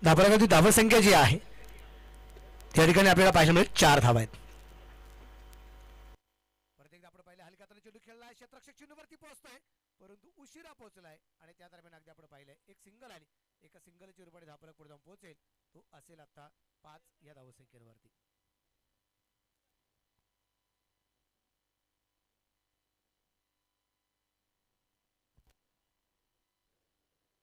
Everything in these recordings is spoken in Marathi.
धावफलकाची धावसंख्या जी आहे त्या ठिकाणी आपल्याला पाहायला मिळेल 4 धावा आहेत. परत एकदा आपण पाहिलं हलक्या हाताने चेंडू खेळलाय, क्षेत्ररक्षक चेंडूवरती पोहोचतोय परंतु उशिरा पोहोचलाय आणि त्या दरम्यान अगदी आपण पाहिलंय एक सिंगल आली. एका सिंगलच्या रूपाने धावफलक पुढे जाऊन पोहोचेल तो असेल आता 5 या धावसंख्येवरती.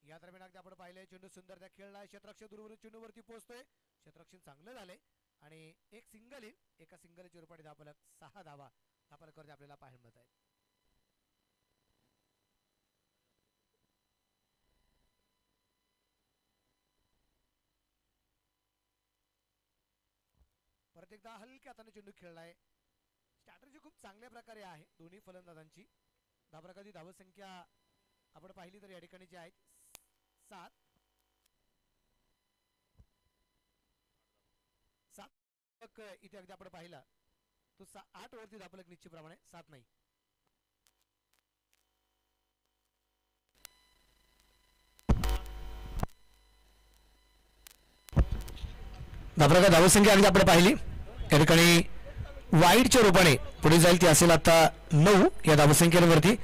या दरम्यान अगदी आपण पाहिलंय चेंडू सुंदर त्या खेळलाय, क्षेत्ररक्षक दूरवरून चेंडूवरती पोहोचतोय, क्षेत्ररक्षण चांगलं झालंय आणि एक सिंगल येईल. एका सिंगलच्या रूपाने धावफलक 6 धावा धावफलकावरती आपल्याला पाहायला मिळत आहेत. परत एकदा हलक्या हाताने चेंडू खेळलाय. स्ट्रॅटजी खूप चांगल्या प्रकारे आहे दोन्ही फलंदाजांची. धावफलकाची धावसंख्या आपण पाहिली तर या ठिकाणी जी आहेत 7 इथे अगदी आपण पाहिला तो 8 वरती धावफलक निश्चितप्रमाणे 7 नाही. धावफलकाची धावसंख्या अगदी आपण पाहिली या ठिकाणी वाईडच्या रूपाने पुढे जाईल ती असेल आता 9 या धावसंख्येवरती.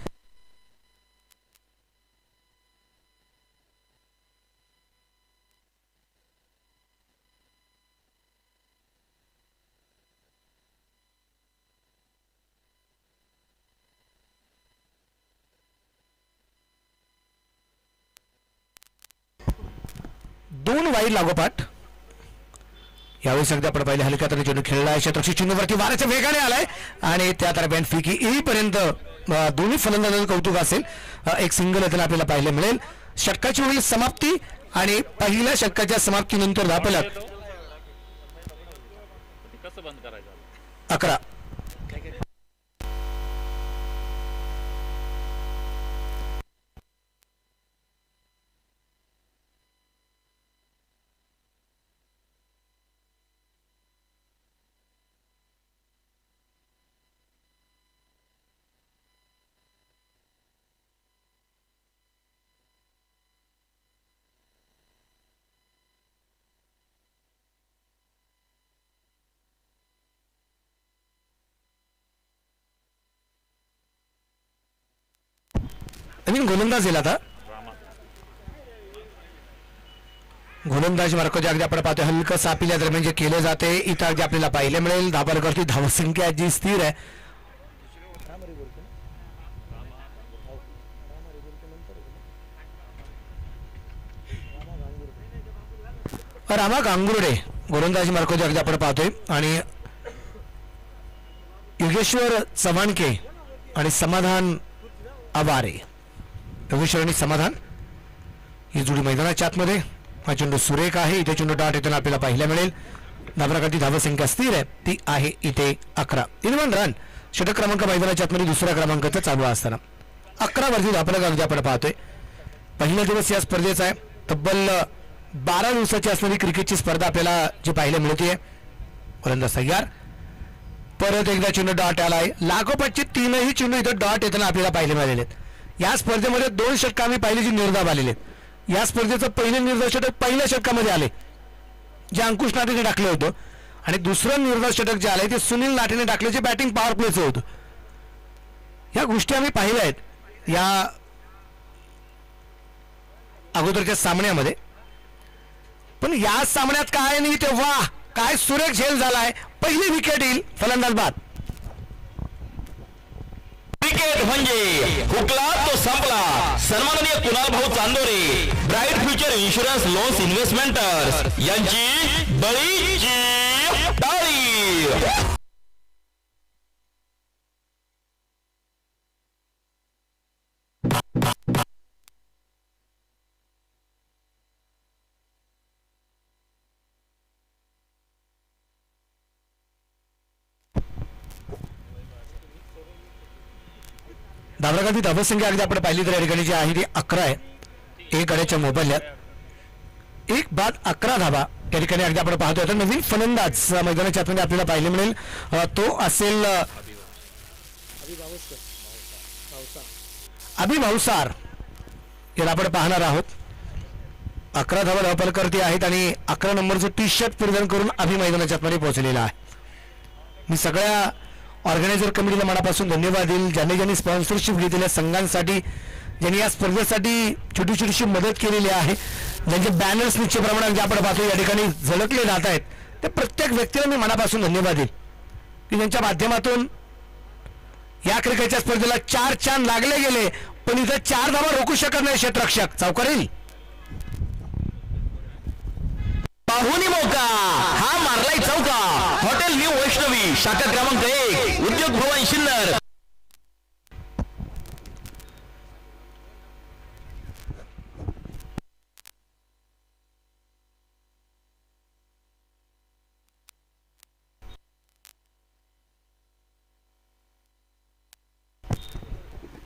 दोन वाईड लागोपाठ यावेळी सध्या आपण पाहिले हलक्या हाताने चेंडू खेळलाय, क्षेत्ररक्षक चेंडूवरती वाऱ्याच्या वेगाने आलाय आणि त्या दरम्यान फिकी येईपर्यंत दोन्ही फलंदाजांचं कौतुक असेल. एक सिंगल येताना आपल्याला पाहायला मिळेल. षटकाची होईल समाप्ती आणि पहिल्या षटकाच्या समाप्तीनंतर धावफलक 11. नवीन गोलंदाज येईल आता. गोलंदाजी मार्गाचे अगदी आपण पाहतोय हलकं सापील्या दरम्यान जे केले जाते इथं अगदी आपल्याला पाहायला मिळेल. धावफलकावरती धावसंख्या जी स्थिर आहे. रामा गांगुर्डे गोलंदाजी मार्गाचे अगदी आपण पाहतोय आणि योगेश्वर चव्हाणके आणि समाधान आवारे. योगेश्वर आणि समाधान ही जोडी मैदानाच्या आतमध्ये. हा चेंडू सुरेख आहे. इथे चेंडू डॉट येताना आपल्याला पाहायला मिळेल. धावफलकाची धावसंख्या स्थिर आहे ती आहे इथे 11. 1 रन. षटक क्रमांक मैदानाच्या आतमध्ये दुसऱ्या क्रमांकाचा चालू असताना 11 वरती धावफलक अगदी आपण पाहतोय. पहिला दिवस या स्पर्धेचा आहे. तब्बल 12 दिवसाची असणारी क्रिकेटची स्पर्धा आपल्याला जी पाहायला मिळते. फलंदाज तयार. परत एकदा चेंडू डॉट आलाय. लागोपाठचे 3ही चेंडू इथं डॉट येताना आपल्याला पाहायला मिळालेले आहेत. या स्पर्धेमध्ये 2 षटक आम्ही पाहिले जी निर्धाव आलेले आहेत. या स्पर्धेचं पहिले निर्धाव षटक पहिल्या षटकामध्ये आले जे अंकुश नाटेने टाकलं होतं आणि दुसरं निर्धाव षटक जे आलंय ते सुनील नाटेने टाकले जे बॅटिंग पॉवर प्लेचं होतं. या गोष्टी आम्ही पाहिल्या आहेत या अगोदरच्या सामन्यामध्ये. पण या सामन्यात काय नाही तेव्हा काय सुरेख झेल झालाय. पहिली विकेट येईल फलंदाज बाद. क्रिकेट म्हणजे हुकला तो संपला. सन्माननीय Kunal Bhau Chandore bright future insurance loans investments यांची बळीची टाळी. धावफलकाची धावसंख्या अगदी आपण पाहिली तर या ठिकाणी जी आहे ती 11 आहे. 1 गड्याच्या मोबदल्यात 1 बाद 11 धावा या ठिकाणी अगदी आपण पाहतोय. आता नवीन फलंदाज मैदानाच्या आतमध्ये आपल्याला पाहायला मिळेल. तो असेल अभि भाऊसार याला आपण पाहणार आहोत. 11 धावा धावफलकर्ते आहेत आणि 11 नंबरचं टी शर्ट परिधान करून अभि मैदानाच्या आतमध्ये पोहोचलेला आहे. मी सगळ्या ऑर्गनायझर कमिटीला मनापासून धन्यवाद देईल. ज्यांनी स्पॉन्सरशिप घेतलेल्या संघांसाठी, ज्यांनी या स्पर्धेसाठी छोटी छोटीशी मदत केलेली आहे, ज्यांचे बॅनर्स निश्चित प्रमाणात जे आपण पाहतो या ठिकाणी झळकले जात आहेत, त्या प्रत्येक व्यक्तीला मी मनापासून धन्यवाद देईल की ज्यांच्या माध्यमातून या क्रिकेटच्या स्पर्धेला 4 चांद लागले गेले. पण इथं 4 धावा रोखू शकत नाही क्षेत्ररक्षक. चौकार येईल. पाहुणी मौका हा मारलाय चौका. हॉटेल न्यू वैष्णवी शाखा क्रमांक 1 उद्योग भवन Sinnar.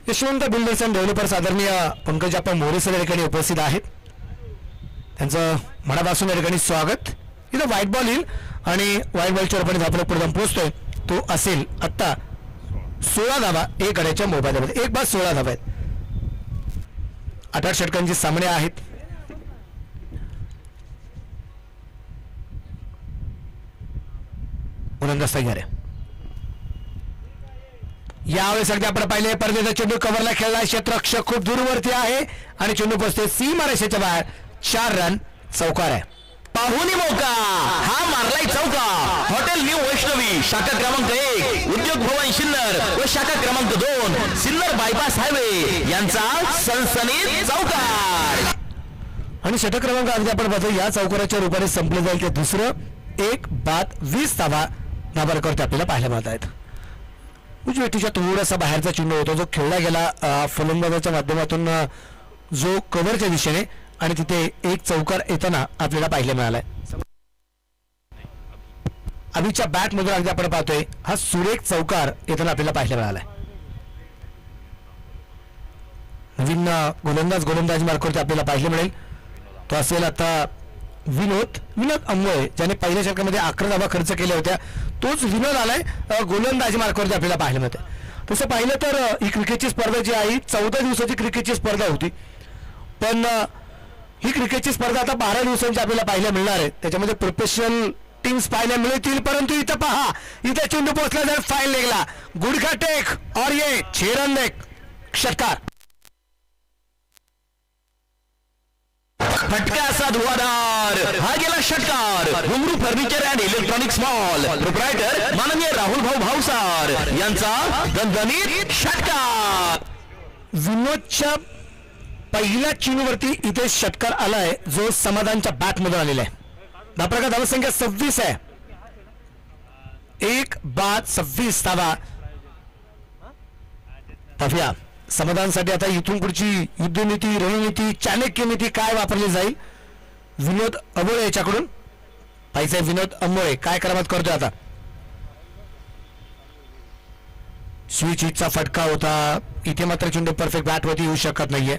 Yashwant builders and developers आदरणीय पंकजाप्पा मोरे सर या ठिकाणी उपस्थित आहेत. त्यांचं मनापासून या ठिकाणी स्वागत. इथं व्हाईट बॉल येईल आणि व्हाईट बॉलच्या रूपाने आपला पुढे पोहोचतोय तो असेल आत्ता 16 धावा 1 गड्याच्या मोबाईलमध्ये. 1 बाद 16 धावा आहेत. 8 षटकांचे सामने आहेत. गोलंदाज तयार आहे. यावेळेस अगदी आपण पाहिले परदेचा चेंडू कव्हरला खेळला. क्षेत्ररक्षक खूप दूरवरती आहे आणि चेंडू पोहोचते सीमारेषेच्या बाहेर. 4 रन. चौकार आहे. पाहुणी मौका हा मारलाय चौका. हॉटेल न्यू वैष्णवी शाखा क्रमांक 1 उद्योग भवन शिन्नर व शाखा क्रमांक 2 सिन्नर बायपास हायवे यांचा सनसनीत चौकार. आणि षटक क्रमांक अगदी आपण पाहतो या चौकाराच्या रूपाने संपले जाईल ते दुसरं. 1 बाद 20 धावा नाबारकरते आपल्याला पाहायला मिळत आहेत. उजवीच्या थोडासा बाहेरचा चेंडू होता जो खेळला गेला फलंदाजाच्या माध्यमातून जो कव्हरच्या दिशेने आणि तिथे एक चौकार येताना आपल्याला पाहायला मिळालाय. अभिच्या बॅट मधून अगदी आपण पाहतोय हा सुरेख चौकार येताना आपल्याला पाहायला मिळालाय. नवीन गोलंदाज मार्कवरती आपल्याला पाहायला मिळेल तो असेल आता विनोद अंबोळे, ज्याने पहिल्या षटकामध्ये 11 धावा खर्च केल्या होत्या. तोच विनोद आलाय गोलंदाजी मार्कवरती आपल्याला पाहायला मिळते. तसं पाहिलं तर ही क्रिकेटची स्पर्धा जी आहे 14 दिवसाची क्रिकेटची स्पर्धा होती. पण ही क्रिकेटची स्पर्धा आता 12 दिवसांची आपल्याला पाहायला मिळणार आहे. त्याच्यामध्ये प्रोफेशनल टीम्स पाहायला मिळतील. परंतु इथं पहा, इथं चेंडू पोहोचला जर फाईन लेगला गुडघा टेक और ये 6 रन देख. षटकार. फटका असा धुवाधार हा गेला षटकार. घुंगरू furniture and electronics mall proprietor माननीय राहुल भाऊ भावसार यांचा दणदणीत षटकार. विनोदच्या पहिल्या चेंडूवरती इथे षटकार आलाय जो समाधानच्या बॅट मधून आलेला आहे. धावफलक धावसंख्या 26 आहे. 1 बाद 26 धावा. पाहूया समाधानसाठी आता इथून पुढची युद्धनीती, रणनीती, चाणक्य नीती काय वापरली जाईल. विनोद अंबोळे याच्याकडून पाहिजे. विनोद अंबोळे काय करामत करतोय आता. स्विच हिटचा फटका होता. इथे मात्र चेंडू परफेक्ट बॅटवरती येऊ शकत नाहीये.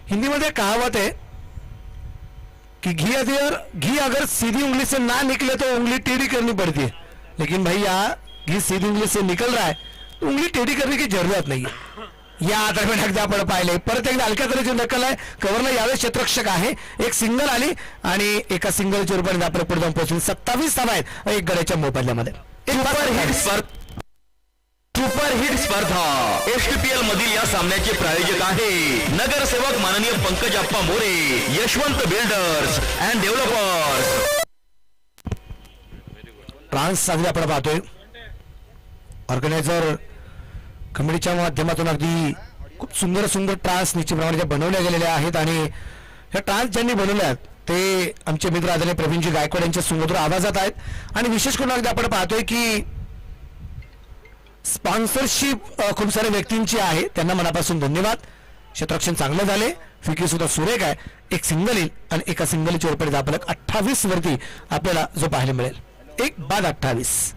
हिंदीमध्ये कहावत है कि घी अगर सीधी उंगली से ना निकले तो उंगली टेढ़ी करनी पड़ती है. लेकिन भाई यहाँ घी सीधी उंगली से निकल रहा है तो उंगली टेढ़ी करने की जरूरत नहीं है. या दरम्यान एकदा आपण पाहिले परत एकदा हलक्या तऱ्हेची नकल आहे. कव्हरला यावेळेस क्षेत्ररक्षक आहे. एक सिंगल आली आणि एका सिंगलच्या रूपाने आपण पुढे जाऊन पोहोचले. 27 धावा आहेत 1 गड्याच्या मोबाईलमध्ये. सुपरहिट स्पर्धा एसटीपीएल मधील या सामन्याचे प्रायोजक आहे नगरसेवक माननीय Pankajappa More, Yashwant builders and developers. ट्रान्स साजरी आपण पाहतोय. ऑर्गनायझर कमिटीच्या माध्यमातून अगदी खूप सुंदर ट्रान्स निश्चितप्रमाणे बनवल्या गेलेल्या आहेत आणि ह्या ट्रान्स ज्यांनी बनवल्या ते आमचे मित्र आदरणीय प्रवीणजी गायकवाड यांच्या सुमधुर आवाजात आहेत. आणि विशेष करून अगदी आपण पाहतोय की स्पॉन्सरशिप खूप साऱ्या व्यक्तींची आहे. त्यांना मनापासून धन्यवाद. क्षेत्ररक्षण चांगलं झाले. फिकी सुद्धा सुरेख आहे. एक सिंगल येईल आणि एका सिंगलच्या रूपाने धावफलक 28 वरती आपल्याला जो पाहायला मिळेल. 1 बाद 28.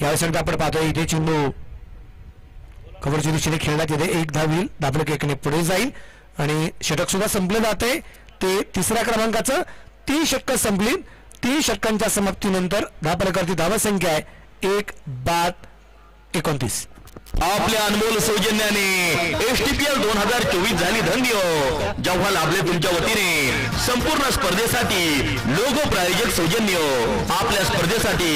यावेळेस आपण पाहतोय इथे चेंडू कव्हरच्या दिशेने खेळण्यात येते. 1 धाव येईल. धावफलक 1 ने पुढे जाईल आणि षटक सुद्धा संपलं जाते. ते तिसऱ्या क्रमांकाचं 3 षटकं संपली. 3 षटकांच्या समाप्तीनंतर धावफलकावरती धावसंख्या आहे 1-29. आपल्या अनमोल सौजन्याने एसटीपीएल 2024 झाली धन्य. जेव्हा लाभले तुमच्या वतीने संपूर्ण स्पर्धेसाठी लोगो प्रायोजक सौजन्य. आपल्या स्पर्धेसाठी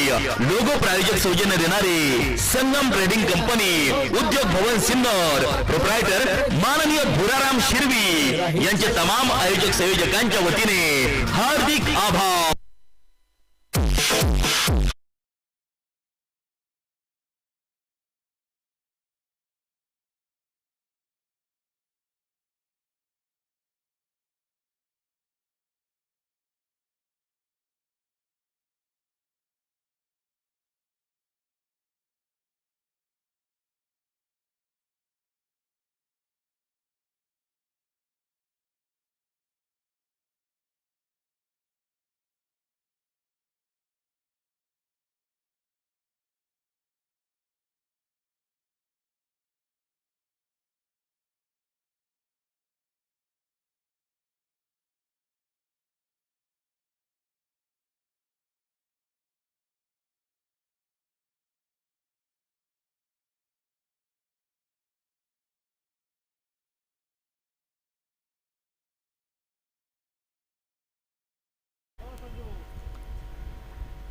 लोगो प्रायोजक सौजन्य देणारे संगम ट्रेडिंग कंपनी, उद्योग भवन सिन्नर, प्रोप्रायटर माननीय भुराराम शिरवी यांचे तमाम आयोजक संयोजकांच्या वतीने हार्दिक आभार.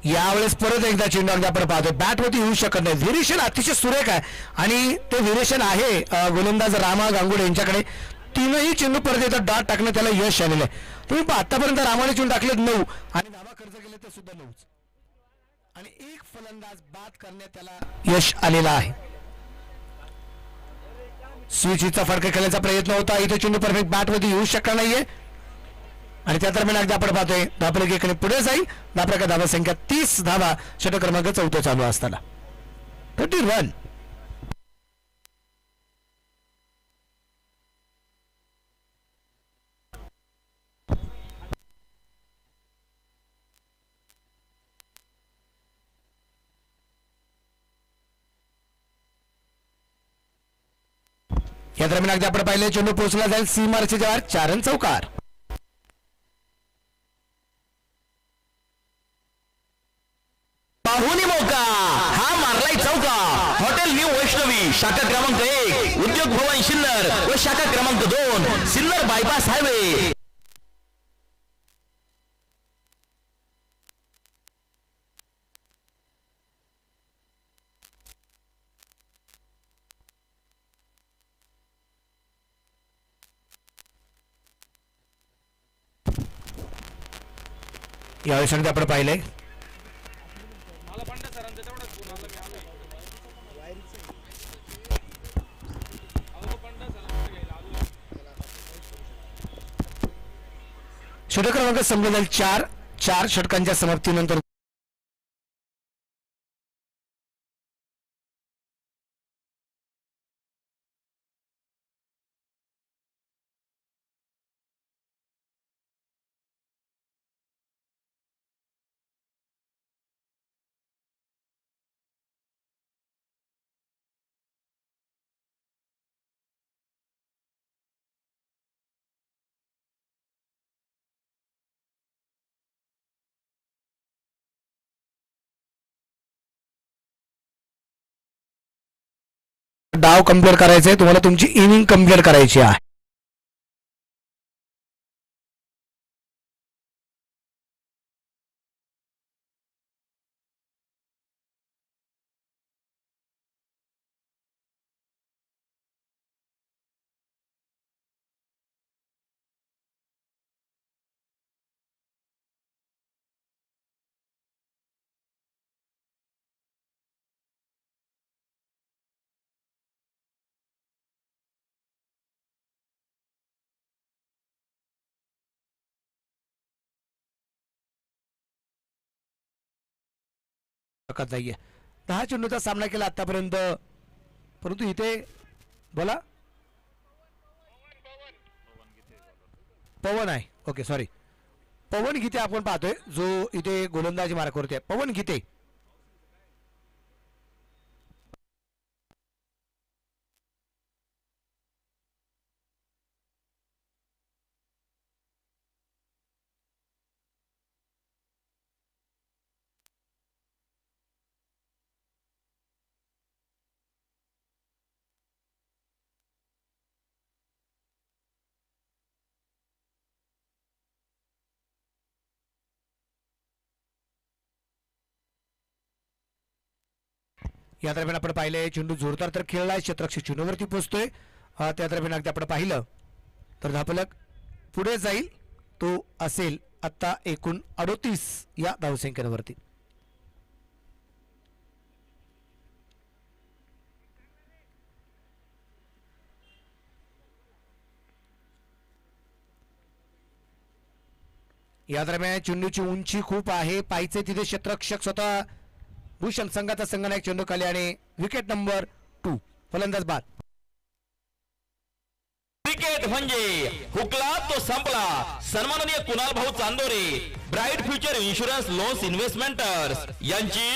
यावेळेस परत एकदा चेंडू अगदी आपण पाहतोय बॅटवरती येऊ शकत नाही. व्हेरिएशन अतिशय सुरेख आहे आणि ते व्हेरिएशन आहे गोलंदाज रामा गांगुडे यांच्याकडे. 3ही चेंडू परत येतात डॉट टाकणं त्याला यश आलेलं आहे. तुम्ही आतापर्यंत रामाने चेंडू टाकलेत 9 आणि धावा खर्च केले ते सुद्धा 9 आणि एक फलंदाज बाद करण्यात त्याला यश आलेलं आहे. स्विचचा फडका खेळण्याचा प्रयत्न होता. इथे चेंडू परफेक्ट बॅटवरती येऊ शकला नाहीये आणि त्या दरम्यान अगदी आपण पाहतोय धावफलक एकडे पुढे जाईल. धावफलक धावा संख्या 30 धावा. षटक क्रमांक 4 चालू असताना 31. या दरम्यान अगदी आपण पाहिले चेंडू पोहोचला जाईल सीमारच्या जवळ 4 रन चौकार. पाहुणी मौका हा मारलाय चौका. हॉटेल न्यू वैष्णवी शाखा क्रमांक 1 उद्योग भवन सिन्नर व शाखा क्रमांक 2 सिन्नर बायपास हायवे. यावेळी सांगते आपण पाहिलंय षटक क्रमांक संपला 4 षटकांच्या समाप्तीनंतर डाव कंप्लीट करायचा आहे. तुम्हाला तुमची इनिंग कंप्लीट करायची आहे. नाहीये 10 चेंडूचा सामना केला आतापर्यंत. परंतु इथे बोला पवन आहे. ओके सॉरी पवन गीते आपण पाहतोय जो इथे गोलंदाजी मार्क करतोय. पवन गीते या दरम्यान आपण पाहिलंय चेंडू जोरदार तर खेळलाय, क्षेत्ररक्षक चेंडूवरती पोहोचतोय. त्या दरम्यान अगदी आपण पाहिलं तर धापलक पुढे जाईल, तो असेल आता एकूण 38 या धावसंख्येवरती. या दरम्यान चेंडूची उंची खूप आहे, पायचे तिथे क्षेत्ररक्षक स्वतः भूषण संघाचा संघनायक चेंडू खाली आणि विकेट नंबर 2. फलंदाज बाद. क्रिकेट म्हणजे हुकला तो संपला. सन्माननीय Kunal Bhau Chandore, bright future insurance loans investments यांची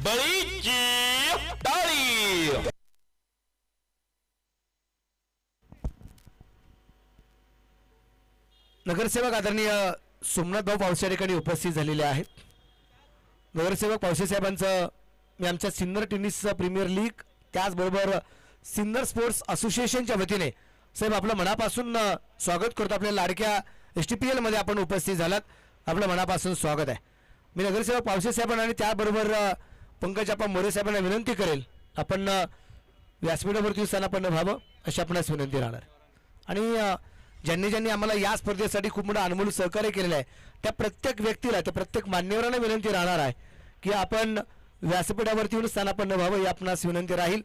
बळीची टाळी. नगरसेवक आदरणीय सोमनाथ भाऊ पावसे या ठिकाणी उपस्थित झालेले आहेत. नगरसेवक पावसे साहेबांचं मी आमच्या सिन्नर टेनिस प्रीमियर लीग त्याचबरोबर सिन्नर स्पोर्ट्स असोसिएशनच्या वतीने साहेब आपलं मनापासून स्वागत करतो. आपल्या लाडक्या STPL मध्ये आपण उपस्थित झालात, आपलं मनापासून स्वागत आहे. मी नगरसेवक पावसे साहेबांना आणि त्याबरोबर पंकजाप्पा मोरे साहेबांना विनंती करेल, आपण व्यासपीठावरती स्थानापन्न व्हावं अशी आपणास विनंती राहणार. आणि ज्यांनी ज्यांनी आम्हाला या स्पर्धेसाठी खूप मोठं अनमोल सहकार्य केलेलं आहे त्या प्रत्येक व्यक्तीला, त्या प्रत्येक मान्यवरांना विनंती राहणार आहे की आपण व्यासपीठावरती येऊन स्थानापन्न व्हावं ही आपणास विनंती राहील.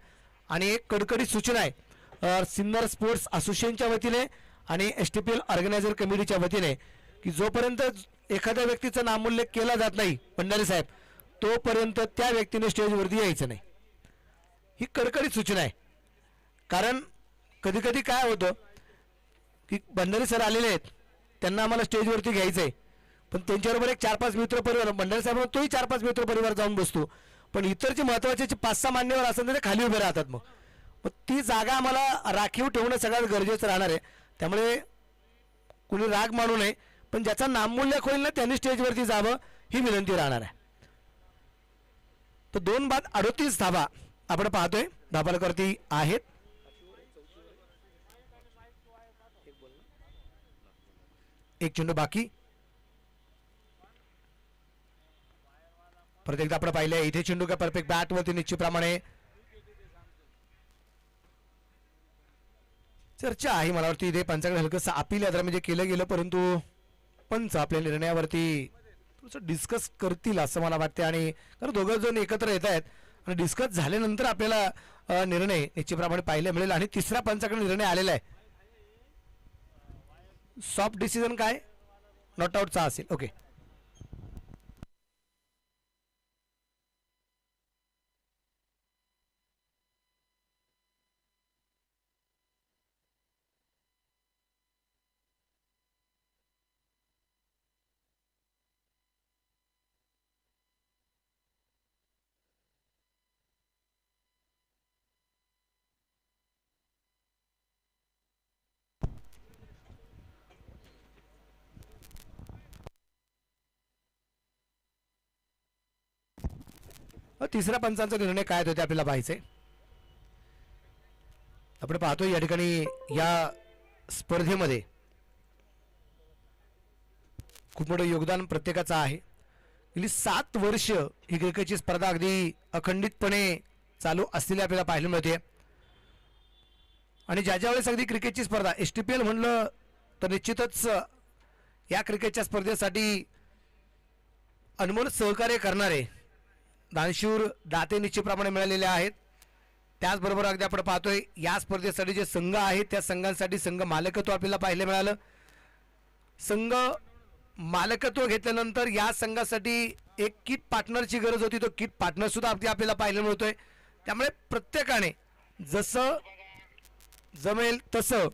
आणि एक कडकडीत सूचना आहे सिन्नर स्पोर्ट्स असोसिएशनच्या वतीने आणि STPL ऑर्गनायझर कमिटीच्या वतीने की जोपर्यंत एखाद्या व्यक्तीचा नामोल्लेख केला जात नाही भंडारी साहेब, तोपर्यंत त्या व्यक्तीने स्टेजवरती यायचं नाही. ही कडकडीत सूचना आहे. कारण कधी कधी काय होतं की भंडारी सर आलेले आहेत, त्यांना आम्हाला स्टेजवरती घ्यायचं आहे, पण त्यांच्याबरोबर एक 4-5 मित्र परिवार, भंडारी साहेब तोही 4-5 मित्र परिवार जाऊन बसतो, पण इतर जे महत्त्वाचे 5-6 मान्यवर असतात ते खाली उभे राहतात. मग ती जागा आम्हाला राखीव ठेवणं सगळ्यात गरजेचं राहणार आहे. त्यामुळे कुणी राग मानू नये, पण ज्याचा नामोल्लेख होईल ना त्यांनी स्टेजवरती जावं ही विनंती राहणार आहे. तर 2 बाद 38 धावा आपण पाहतोय धाबालकरती आहेत. एक चेंडू बाकी. परत एकदा आपण पाहिलंय इथे चेंडू का परफेक्ट बॅट वरती निश्चितप्रमाणे चर्चा आहे. मला वाटतं इथे पंचांकडे हलकंसं अपील याद्रामध्ये केलं गेलं, परंतु पंच आपल्या निर्णयावरती थोडंसं डिस्कस करतील असं मला वाटतं. आणि कारण दोघं जण एकत्र येत आहेत आणि डिस्कस झाल्यानंतर आपल्याला निर्णय निश्चितप्रमाणे पाहायला मिळेल. आणि तिसऱ्या पंचाकडे निर्णय आलेला आहे. सॉफ्ट डिसिजन काय नॉट आउटचा असेल. ओके, तिसऱ्या पंचांचा निर्णय काय होते आपल्याला पाहायचंय. आपण पाहतोय या ठिकाणी या स्पर्धेमध्ये खूप मोठं योगदान प्रत्येकाचं आहे. गेली 7 वर्ष ही क्रिकेटची स्पर्धा अगदी अखंडितपणे चालू असलेली आपल्याला पाहायला मिळते. आणि ज्या वेळेस अगदी क्रिकेटची स्पर्धा STPL म्हणलं तर निश्चितच या क्रिकेटच्या स्पर्धेसाठी अनमोल सहकार्य करणारे दानशूर दाते निश्चितप्रमाणे मिळालेले आहेत. त्याचबरोबर अगदी आपण पाहतोय या स्पर्धेसाठी जे संघ आहेत त्या संघांसाठी संघ मालकत्व आपल्याला पाहायला मिळालं. संघ मालकत्व घेतल्यानंतर या संघासाठी एक किट पार्टनरची गरज होती, तो किट पार्टनर सुद्धा अगदी आपल्याला पाहायला मिळतोय. त्यामुळे प्रत्येकाने जसं जमेल तसं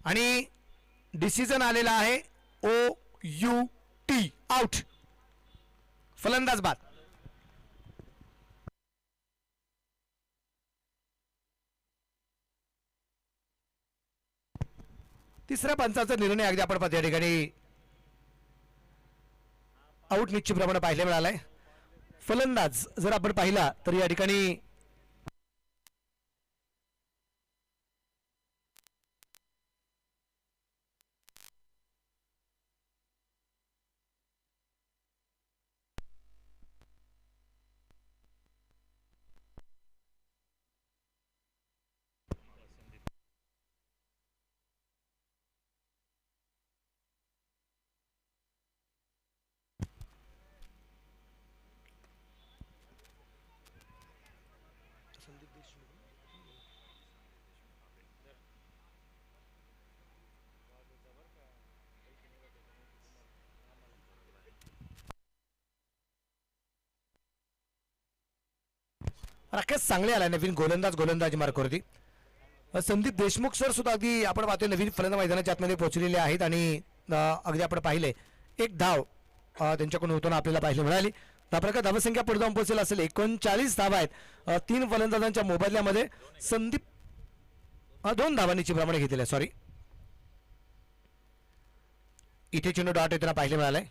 आणि डिसिजन आलेला आहे OUT आउट. फलंदाज बाद. तिसऱ्या पंचाचा निर्णय अगदी आपण पाहतो या ठिकाणी आउट निश्चितप्रमाणे पाहायला मिळालाय. फलंदाज जर आपण पाहिला तर या ठिकाणी राकेश चांगले आला नवीन गोलंदाज मार्कवरती. संदीप देशमुख सर सुद्धा अगदी आपण पाहतोय नवीन फलंदाज मैदानाच्या आतमध्ये पोहोचलेले आहेत आणि अगदी आपण पाहिले एक धाव त्यांच्याकडून होताना आपल्याला पाहायला मिळाली. त्याप्रकारे धावसंख्या पुढे जाऊन पोहोचेल असेल 39 धावा आहेत 3 फलंदाजांच्या मोबदल्यामध्ये. संदीप 2 धावांची प्रमाणे घेतलेल्या सॉरी इथे चेंडू डॉट येताना पाहायला मिळालाय.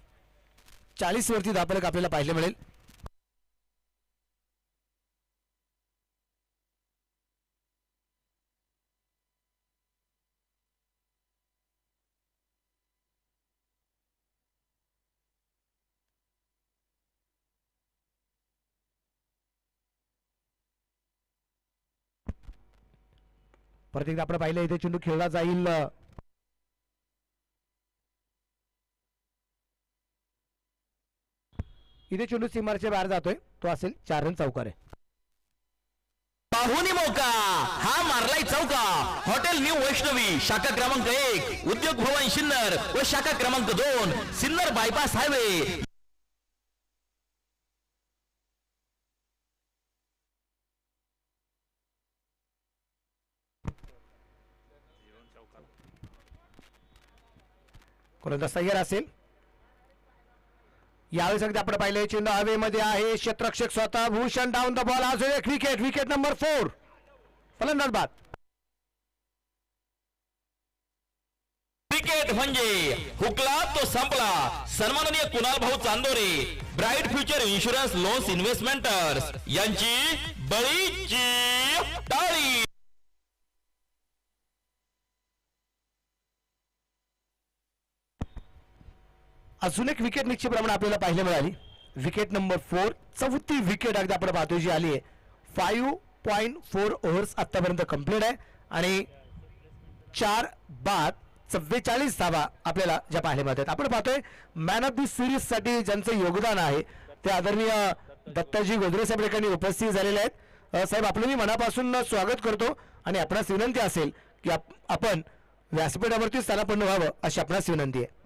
40 वरती धावफलक आपल्याला पाहायला मिळेल. परत एकदा आपण पाहिलं इथे चेंडू खेळला जाईल. इथे चेंडू सीमारच्या बाहेर जातोय तो असेल 4 रन चौकार आहे. पाहुणी मौका हा मारलाय चौका. हॉटेल न्यू वैष्णवी शाखा क्रमांक 1 उद्योग भवन सिन्नर व शाखा क्रमांक 2 सिन्नर बायपास हायवे. गोलंदाज तयार असेल. यावेळेस अगदी आपण पाहिले चेंडू हवेमध्ये आहे. क्षेत्ररक्षक स्वतः भूषण डाऊन द बॉल. आज एक विकेट नंबर 4 फलंदाज बाद. क्रिकेट म्हणजे हुकला तो संपला. सन्माननीय Kunal Bhau Chandore bright future insurance loans investments यांची बळीची टाळी. अजून एक विकेट निश्चितप्रमाणे आपल्याला पाहायला मिळाली. विकेट नंबर 4 चौथी विकेट अगदी आपण पाहतोय जी आली आहे. 5.4 ओव्हर्स आतापर्यंत कंप्लीट आहे आणि 4 बाद 44 धावा आपल्याला ज्या पाहायला मिळतात. आपण पाहतोय मॅन ऑफ दी सिरीज साठी ज्यांचं योगदान आहे ते आदरणीय दत्ताजी गोदरे साहेब ठिकाणी उपस्थित झालेले आहेत. साहेब आपलं मी मनापासून स्वागत करतो आणि आपणास विनंती असेल की आपण व्यासपीठावरती स्थानापन्न व्हावं अशी आपणास विनंती आहे.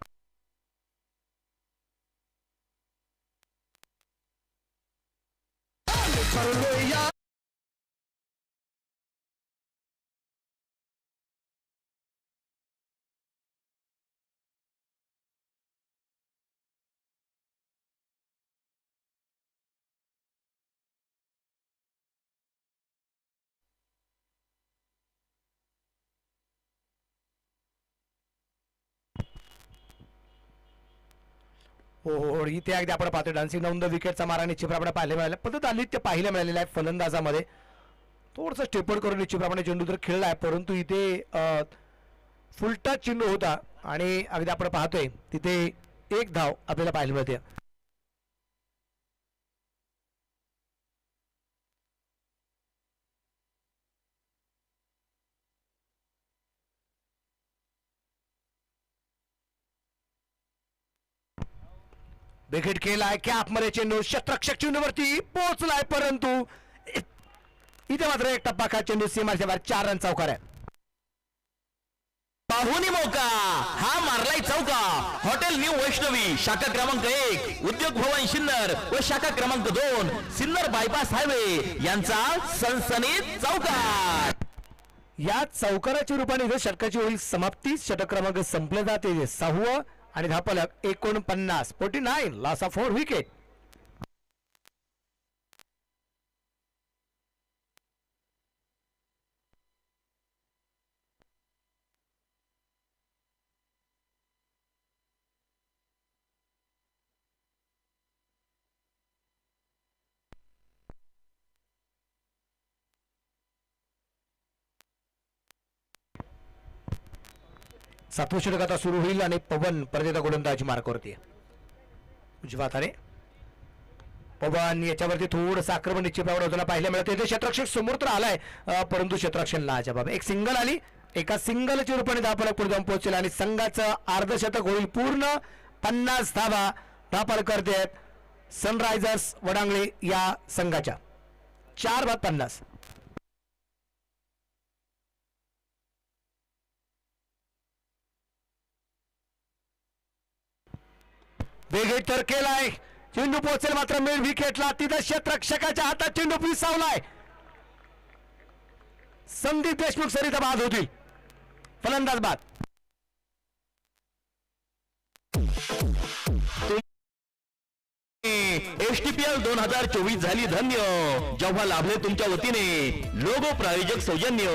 हो इथे अगदी आपण पाहतो डान्सिंग डाऊन द विकेटचा मारा निश्चितप्रमाणे पाहायला मिळाला. पद्धत आली ते पाहायला मिळालेलं आहे. फलंदाजामध्ये थोडंसं स्टेपल करून निश्चितप्रमाणे चेंडू तर खेळला आहे परंतु इथे फुलटा चेंडू होता आणि अगदी आपण पाहतोय तिथे एक धाव आपल्याला पाहायला मिळते. विकेट केलाय कॅप मध्ये चेंडू क्षेत्ररक्षक चेंडूवरती पोहोचलाय परंतु इथे मात्र एक टप्पा खा चेंडू सीमारच्या बाहेर 4 रन चौकार आहे. पाहुणी मौका हा मारलाय चौका. हॉटेल न्यू वैष्णवी शाखा क्रमांक 1 उद्योग भवन सिन्नर व शाखा क्रमांक 2 सिन्नर बायपास हायवे यांचा सनसनीत चौकार. या चौकाराच्या रूपाने इथे षटकाची होईल समाप्ती. षटक क्रमांक संपले जाते 6वं आणि धावफलक 49 लॉस ऑफ 4 विकेट. सातवं षटक आता सुरू होईल आणि पवन परत गोलंदाजी मार्कावरती उजव्या हाताने पवन याच्यावरती थोडंसं आक्रमण निश्चित होताना पाहायला मिळतं. इथे क्षेत्ररक्षक समोर तर आलाय परंतु क्षेत्ररक्षण लाजबाब. एक सिंगल आली, एका सिंगलच्या रूपाने धावफलक पुढे जाऊन पोहोचेल आणि संघाचं अर्धशतक होईल पूर्ण. 50 धावा धावफलक करतायत सनरायझर्स वडांगळे या संघाच्या. 4/50. वेगेट तर केलाय, चेंडू पोहोचेल मात्र मिड विकेटला. तिथं क्षेत्ररक्षकाच्या हातात चेंडू पिसावलाय. संदीप देशमुख सरिता बाद होतील. फलंदाज बाद. एसटीपीएल 2024 झाली धन्य, जेव्हा लाभले तुमच्या वतीने लोगो प्रायोजक सौजन्य.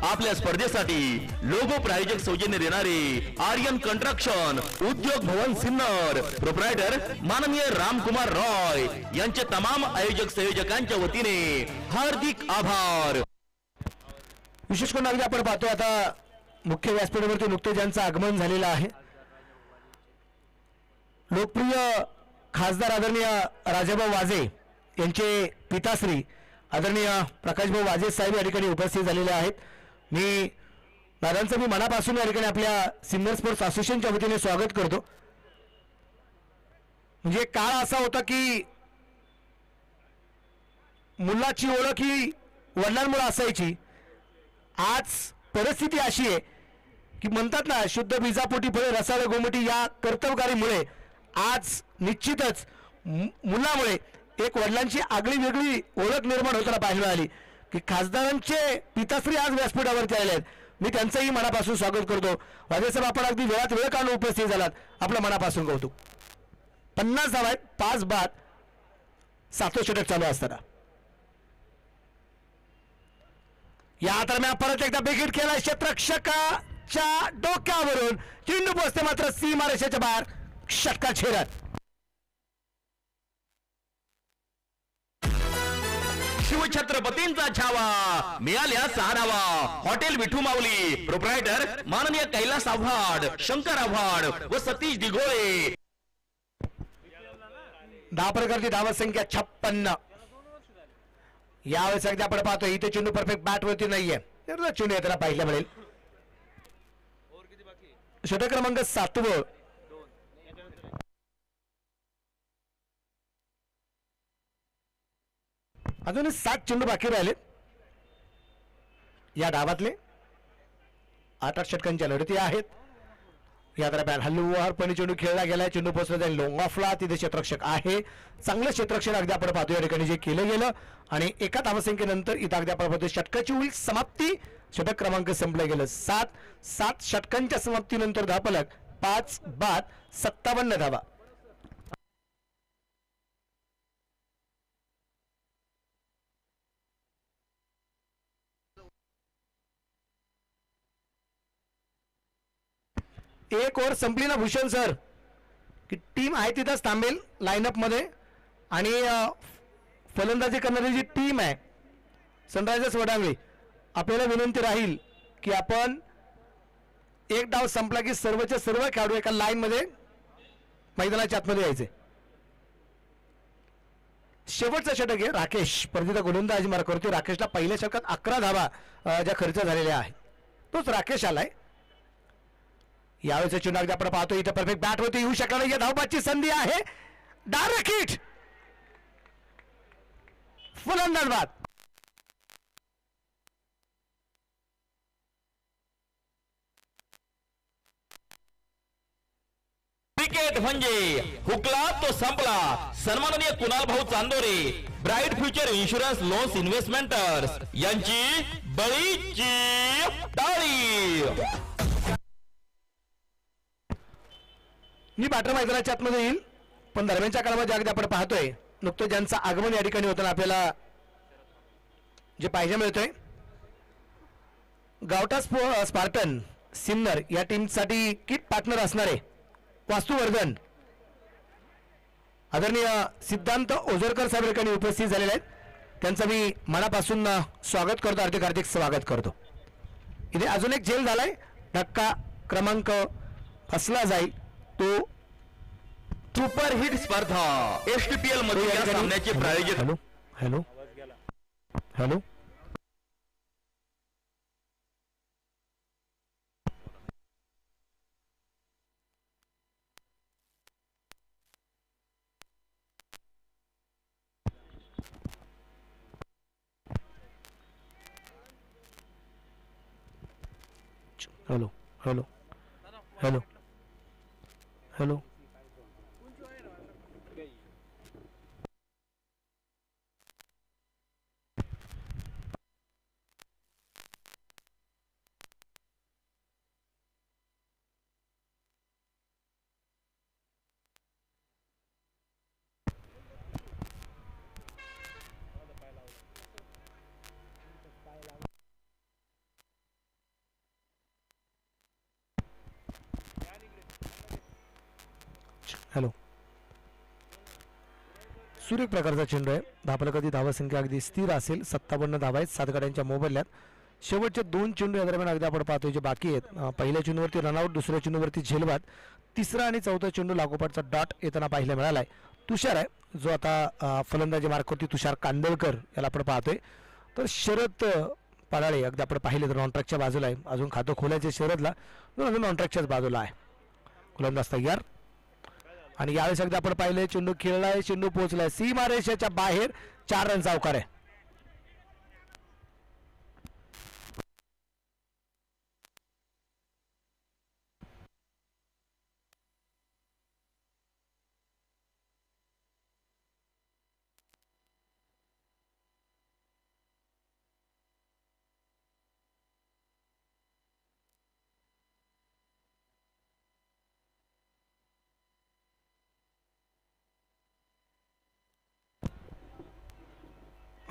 आपल्या स्पर्धेसाठी लोगो प्रायोजक सौजन्य देणारे आर्यन कंस्ट्रक्शन, उद्योग भवन सिन्नर, प्रोप्रायटर माननीय रामकुमार रॉय यांचे तमाम आयोजक संयोजकांच्या वतीने हार्दिक आभार. विशेष करून अगदी आपण पाहतो आता मुख्य व्यासपीठावरती नुकतेच ज्यांचं आगमन झालेलं आहे, लोकप्रिय खासदार आदरणीय राजाभाऊ वाजे यांचे पिताश्री आदरणीय प्रकाशभाऊ वाजे साहेब या ठिकाणी उपस्थित झालेले आहेत. मी दादांचं मनापासून या ठिकाणी आपल्या सिन्नर स्पोर्ट्स असोसिएशनच्या वतीने स्वागत करतो. म्हणजे काळ असा होता की मुलाची ओळख ही वडिलांमुळे असायची. आज परिस्थिती अशी आहे की म्हणतात ना, शुद्ध बीजापोटी फळे रसाळ गोमटी या कर्तव्यकारीमुळे आज निश्चितच मुलामुळे एक वडिलांची आगळी वेगळी ओळख निर्माण होताना पाहायला मिळाली की खासदारांचे पिताश्री आज व्यासपीठावरती आले आहेत. मी त्यांचंही मनापासून स्वागत करतो. वाजेसाहेब, आपण अगदी वेळात वेळ काढून उपस्थित झालात, आपलं मनापासून कौतुक. 50 धावा आहेत, 5 बाद. 7वं षटक चालू असताना या दरम्यान परत एकदा बेगीट केला. क्षेत्ररक्षकाच्या डोक्यावरून चेंडू पोचते मात्र सीमारेषेच्या बाहेर. षटकार छेडत शिवछत्रपतींचा छावा, मिळाल्या 6 धावा. हॉटेल विठू माऊली, प्रोप्रायटर माननीय कैलास आव्हाड, शंकर आव्हाड व सतीश दिघोळे. धावफलकाची धावा संख्या 56. यावेळेस अगदी आपण पाहतो इथे चेंडू परफेक्ट बॅट वरती नाहीये, चेंडू येताना पाहायला मिळेल. षटक क्रमांक 7. अजून 7 चेंडू बाकी राहिले या डावातले. 8 षटकांच्या लढती आहेत. या दरम्यान हल्लूवारपणे चेंडू खेळला गेलाय. चेंडू पोहोचला जाईल लॉंग ऑफला. तिथे क्षेत्ररक्षक आहे. चांगलं क्षेत्ररक्षण अगदी आपण पाहतो या ठिकाणी जे केलं गेलं आणि एका धावसंख्येनंतर इथं अगदी आपण पाहतो षटकाची होईल समाप्ती. षटक क्रमांक संपलं गेलं. 7 षटकांच्या समाप्तीनंतर धावफलक 5 बाद 57 धावा. एक ओव्हर संपली ना भूषण सर की टीम आहे तिथंच थांबेल लाईनअप मध्ये आणि फलंदाजी करणारी जी टीम आहे सनरायझर्स वडांगळे, आपल्याला विनंती राहील की आपण एक डाव संपला की सर्वच्या सर्व खेळाडू एका लाईन मध्ये मैदानाच्या आतमध्ये यायचे. शेवटचं षटक आहे. राकेश परत गोलंदाजी मार्कावरती. राकेशला पहिल्या षटकात 11 धावा ज्या खर्च झालेल्या आहेत, तोच राकेश आलाय. यावेळेस चेंडू आपण पाहतो इथं परफेक्ट बॅट होती, येऊ शकला नाही. धावबाची संधी आहे. डायरेक्ट हिट, फलंदाज बाद. क्रिकेट म्हणजे हुकला तो संपला. सन्माननीय Kunal Bhau Chandore, bright future insurance loans investments यांची बळीची टाळी. मी बॅटर मैदानाच्या आतमध्ये येईल, पण दरम्यानच्या काळामध्ये अगदी आपण पाहतोय नुकतं ज्यांचं आगमन या ठिकाणी होताना आपल्याला जे पाहायला मिळतंय, गावठा स्पार्टन सिन्नर या टीमसाठी किट पार्टनर असणारे वास्तुवर्धन आदरणीय सिद्धांत ओझरकर साहेब या ठिकाणी उपस्थित झालेले आहेत. त्यांचं मी मनापासून स्वागत करतो, हार्दिक स्वागत करतो. इथे अजून एक झेल झालाय, धक्का क्रमांक फसला जाईल तो सुपर हिट स्पर्धा एसटीपीएल मध्ये या सामन्याचे प्रायोजक. Hello hello hello hello hello hello hello hello सुरेख प्रकारचा चेंडू आहे. धापलकधी धावसंख्या अगदी स्थिर असेल. 57 धावा आहेत 7 गाड्यांच्या मोबदल्यात. शेवटचे 2 चेंडू या दरम्यान अगदी आपण पाहतोय जे बाकी आहेत. पहिल्या चेंडूवरती रनआउट, दुसऱ्या चेंडूवरती झेलबाद, तिसरा आणि चौथा चेंडू लागोपाठचा डॉट येताना पाहायला मिळाला आहे. तुषार आहे जो आता फलंदाजी मार्कवरती तुषार कांदळकर याला आपण पाहतोय. तर शरद पडाळे अगदी आपण पाहिले तर नॉनट्रॅकच्या बाजूला आहे. अजून खातं खोलायचे शरदला, अजून नॉनट्रॅकच्याच बाजूला आहे. गोलंदाज तयार आणि यावेळेस अगदी आपण पाहिलंय चेंडू खेळलाय, चेंडू पोहोचलाय सीमारेषेच्या बाहेर. 4 रनचा अवकार आहे.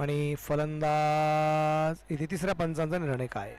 आणि फलंदाज इथे तिसऱ्या पंचांचा निर्णय काय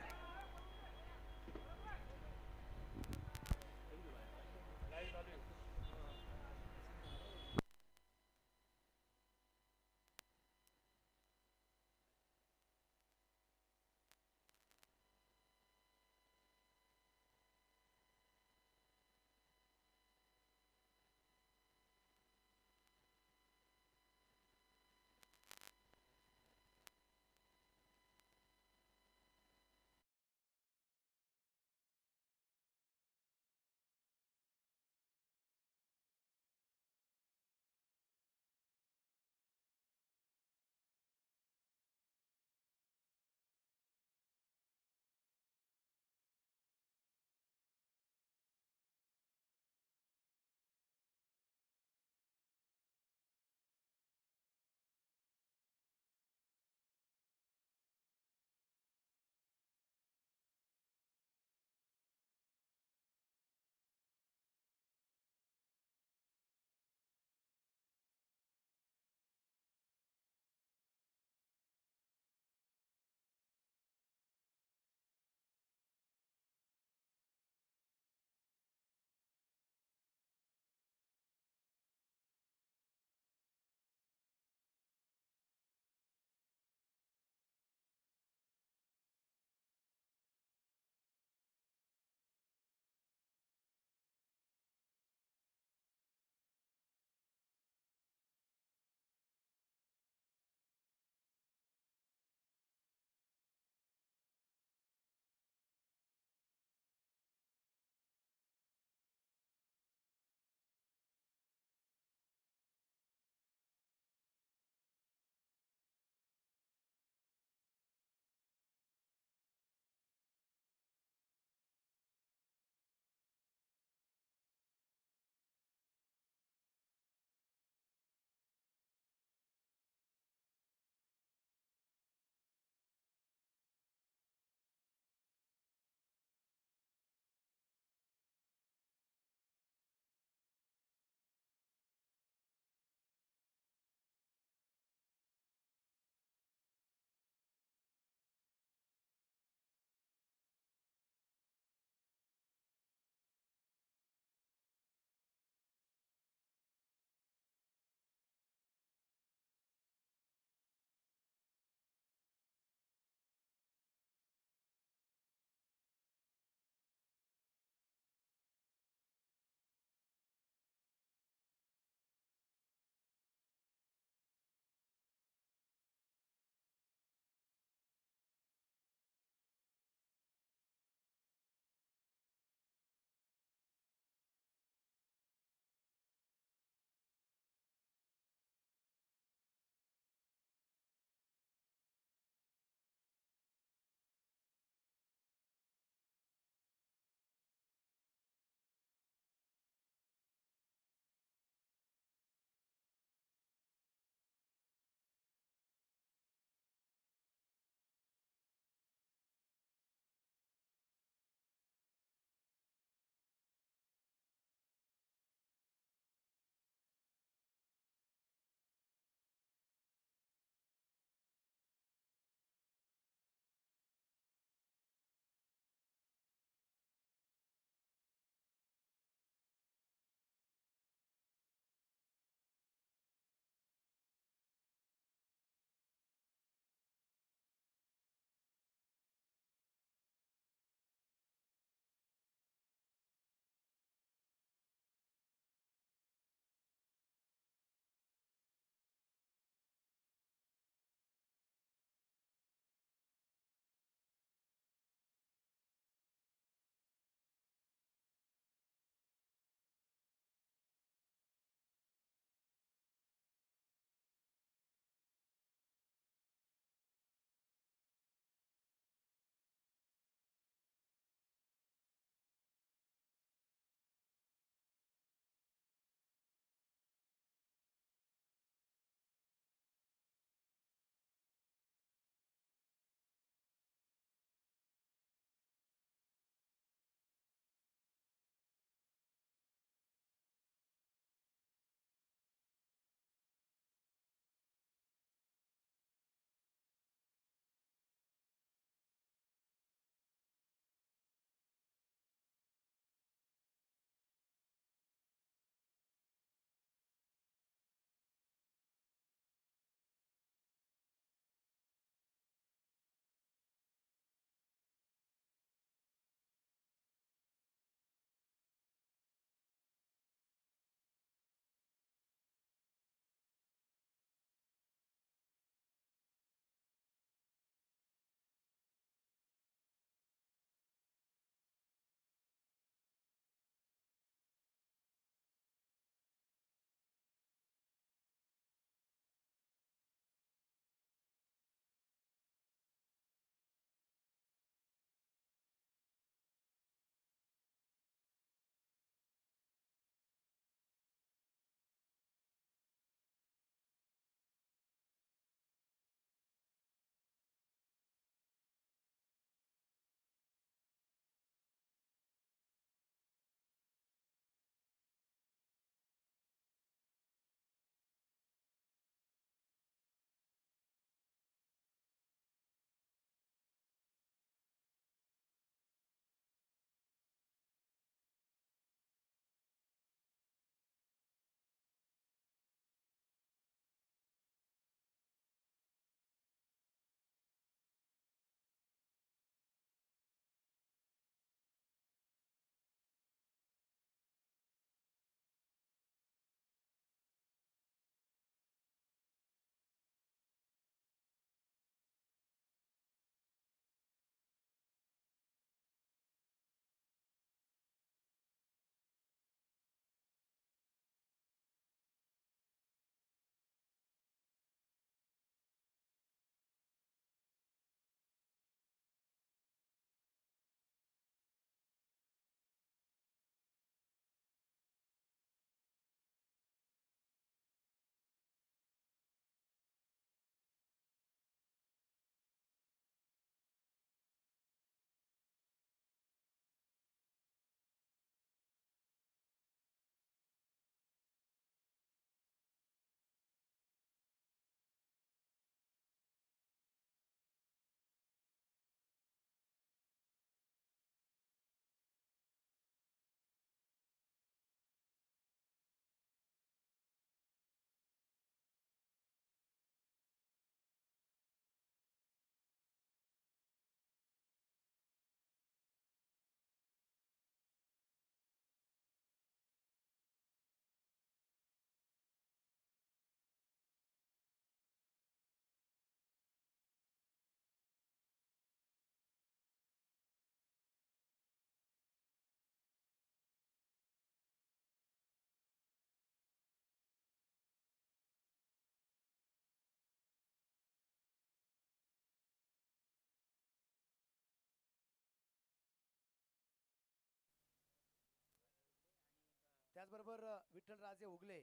त्याचबरोबर विठ्ठलराजे उगले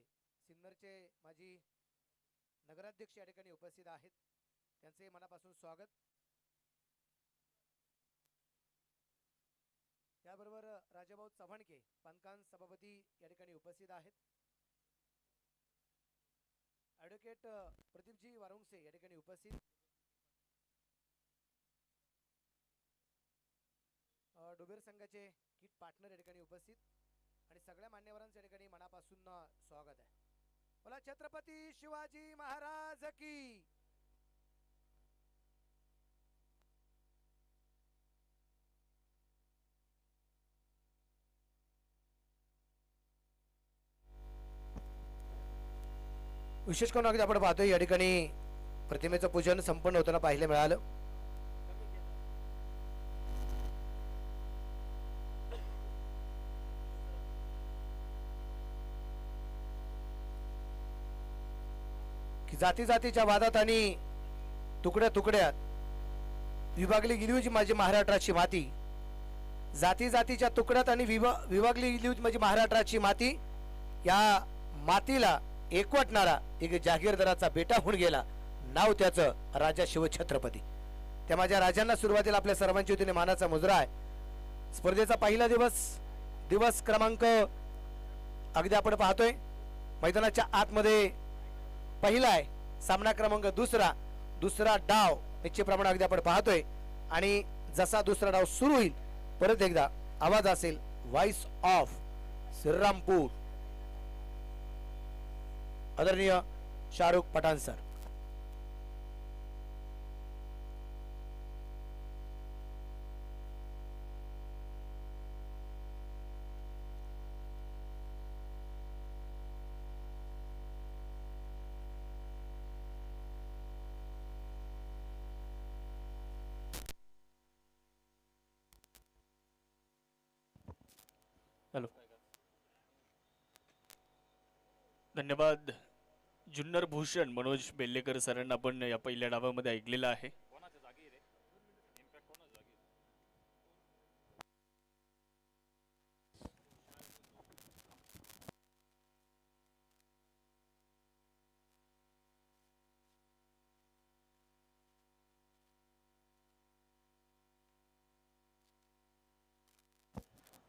सिन्नरचे माजी नगराध्यक्ष या ठिकाणी उपस्थित आहेत, त्यांचे मनापासून स्वागत. त्याबरोबर राजाभाऊ चव्हाणके पानकान सभापती या ठिकाणी उपस्थित आहेत. ॲडव्होकेट प्रदीपजी वारुंगसे या ठिकाणी उपस्थित. डोबेर संघाचे किट पार्टनर या ठिकाणी उपस्थित आणि सगळ्या मान्यवरांच्या ठिकाणी मनापासून स्वागत आहे. बोला छत्रपती शिवाजी महाराज की. विशेष करून अगदी आपण पाहतोय या ठिकाणी प्रतिमेचं पूजन संपन्न होताना पाहायला मिळालं. की जाती जातीच्या वादात आणि तुकड्या तुकड्यात विभागली गेली होती माझी महाराष्ट्राची माती. जाती जातीच्या तुकड्यात आणि विभागली गेली होती माझी महाराष्ट्राची माती. या मातीला एकवटणारा एक जागीरदाराचा बेटा होऊन गेला, नाव त्याचं राजा शिवछत्रपती. त्या माझ्या राजांना सुरुवातीला आपल्या सर्वांच्या वतीने मानाचा मुजरा आहे. स्पर्धेचा पहिला दिवस क्रमांक अगदी आपण पाहतोय मैदानाच्या आतमध्ये पहिला आहे. सामना क्रमांक दुसरा डाव निश्चितप्रमाणे अगदी आपण पाहतोय. आणि जसा दुसरा डाव सुरू होईल परत एकदा आवाज असेल व्हॉइस ऑफ श्रीरामपूर, आदरणीय शाहरुख पठाण सर. हॅलो, धन्यवाद. जुन्नर भूषण मनोज बेल्लेकर सरांना आपण या पहिल्या डावामध्ये ऐकलेलं आहे.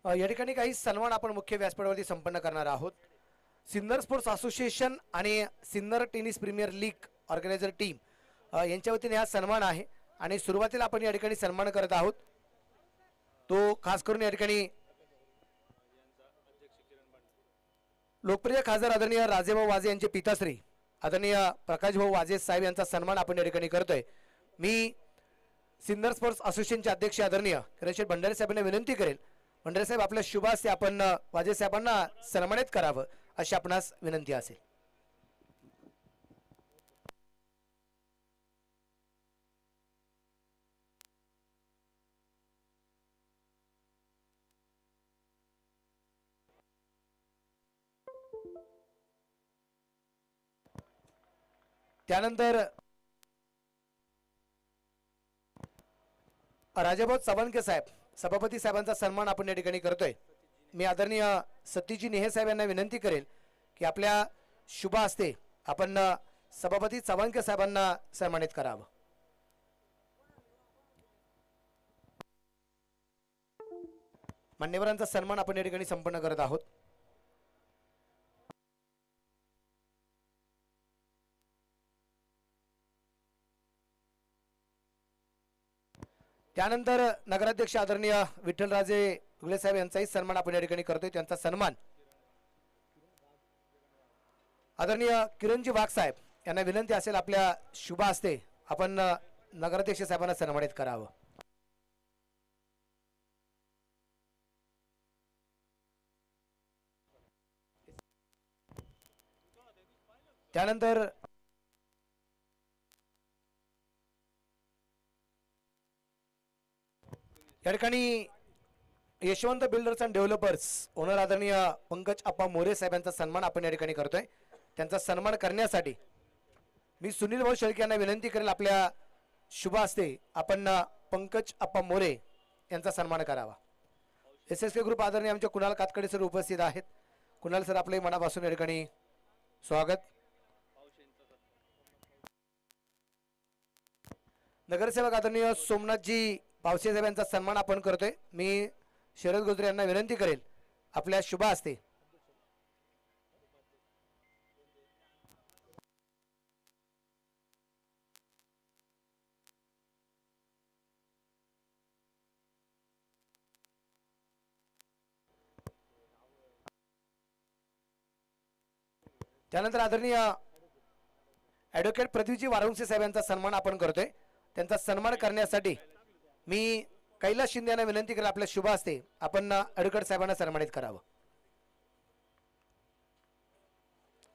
या ठिकाणी काही सन्मान आपण मुख्य व्यासपीठावरती संपन्न करणार आहोत. सिन्नर स्पोर्ट्स असोसिएशन आणि Sinnar tennis premier league organiser team यांच्या वतीने हा सन्मान आहे. आणि सुरुवातीला आपण या ठिकाणी सन्मान करत आहोत तो खास करून या ठिकाणी लोकप्रिय खासदार आदरणीय राजेभाऊ वाजे यांचे पिताश्री आदरणीय प्रकाशभाऊ वाजे साहेब यांचा सन्मान आपण या ठिकाणी करतोय. मी सिन्नर स्पोर्ट्स असोसिएशनचे अध्यक्ष आदरणीय किरणशेठ भंडारे साहेबांना विनंती करेल, भंडारे साहेब आपल्या शुभ हस्ते आपण वाजे साहेबांना सन्मानित करावं अशी आपणास विनंती असेल. त्यानंतर राजाभाऊ चव्हाणके साहेब सभापती साहेबांचा सन्मान आपण या ठिकाणी करतोय. मी आदरणीय सतीजी नेहे साहेब यांना विनंती करेल की आपल्या शुभ हस्ते आपण सभापती चव्हाणके साहेबांना सन्मानित करावं. मान्यवरांचा सन्मान आपण या ठिकाणी संपन्न करत आहोत. त्यानंतर नगराध्यक्ष आदरणीय विठ्ठलराजे उगले साहेब यांचाही सन्मान आपण या ठिकाणी करतोय. त्यांचा सन्मान आदरणीय किरणजी वाघ साहेब यांना विनंती असेल आपल्या शुभ हस्ते आपण नगराध्यक्ष साहेबांना सन्मानित करावं. त्यानंतर या ठिकाणी Yashwant builders and developers owner आदरणीय पंकज अप्पा मोरे साहेबांचा सन्मान आपण या ठिकाणी करतोय. त्यांचा सन्मान करण्यासाठी मी सुनील भाऊ शेळके यांना विनंती करेल आपल्या शुभ हस्ते आपण पंकज अप्पा मोरे यांचा सन्मान करावा. SSK ग्रुप आदरणीय आमच्या कुणाल कातकडे सर उपस्थित आहेत. कुणाल सर आपले मनापासून या ठिकाणी स्वागत. नगरसेवक आदरणीय सोमनाथजी पावसे साहेब यांचा सन्मान आपण करतोय. मी शरद गोजरे यांना विनंती करेल आपल्या शुभ हस्ते त्यानंतर आदरणीय ॲडव्होकेट पृथ्वीजी वारंगसे साहेब यांचा सन्मान आपण करतोय. त्यांचा सन्मान करण्यासाठी मी कैलास शिंदे यांना विनंती करेल आपल्या शुभ हस्ते आपण ॲडव्होकेट साहेबांना सन्मानित करावं.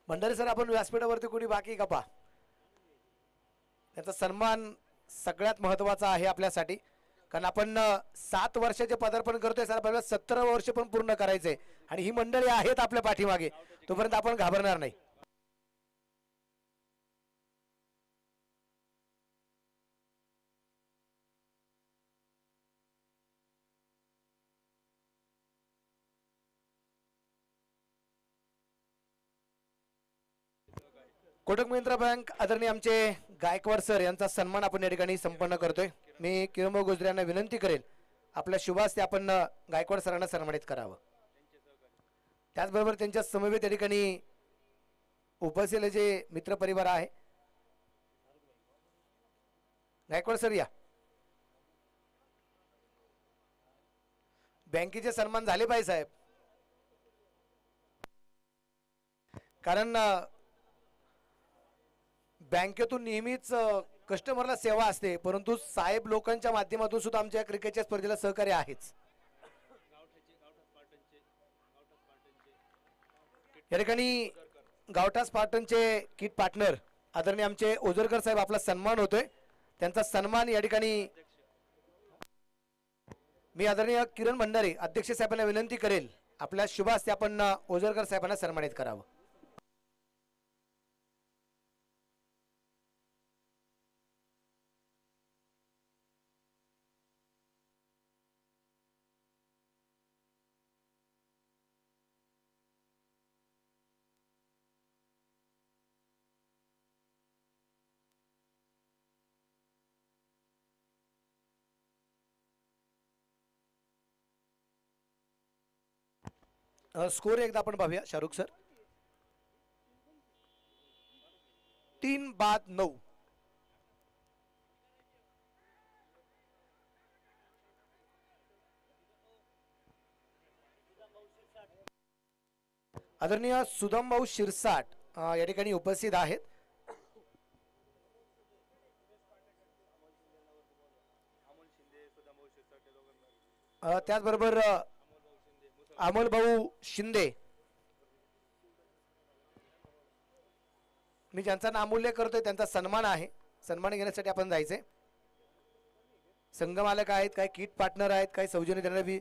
भंडारी सर आपण व्यासपीठावरती कोणी बाकी का पा त्यांचा सन्मान सगळ्यात महत्वाचा आहे आपल्यासाठी, कारण आपण 7 वर्षाचे पदार्पण करतोय सर. आपल्याला 17 वर्ष पण पूर्ण करायचंय आणि ही मंडळी आहेत आपल्या पाठीमागे, तोपर्यंत आपण घाबरणार नाही. कोटक महिंद्रा बँक आदरणीय आमचे गायकवाड सर यांचा सन्मान आपण या ठिकाणी संपन्न करतोय. मी किरण गोजरे यांना विनंती करेल आपल्या शुभ हस्ते आपण गायकवाड सरांना सन्मानित करावं. त्याचबरोबर त्यांच्या समवेत या ठिकाणी उपस्थित जे मित्र परिवार आहे. गायकवाड सर या. बँकेचे सन्मान झाले पाहिजे साहेब, कारण बँकेतून नेहमीच कस्टमरला सेवा असते, परंतु साहेब लोकांच्या माध्यमातून सुद्धा आमच्या क्रिकेटच्या स्पर्धेला सहकार्य आहेच. या ठिकाणी गावठा स्पार्टनचे किट पार्टनर आदरणीय आमचे ओझरकर साहेब आपला सन्मान होतोय. त्यांचा सन्मान या ठिकाणी मी आदरणीय किरण भंडारी अध्यक्ष साहेबांना विनंती करेल आपल्या शुभ हस्ते आपण ओझरकर साहेबांना सन्मानित करावं. स्कोर एकदा आपण पाहूया शाहरुख सर. 3-9. आदरणीय सुदाम भाऊ शिरसाट या ठिकाणी उपस्थित आहेत. त्याचबरोबर अमोल भाऊ शिंदे, मी ज्यांचा नामोल्लेख करतोय त्यांचा सन्मान आहे. सन्मान घेण्यासाठी आपण जायचंय. संघ मालक आहेत, काही किट पार्टनर आहेत, काही सौजन्य देणारे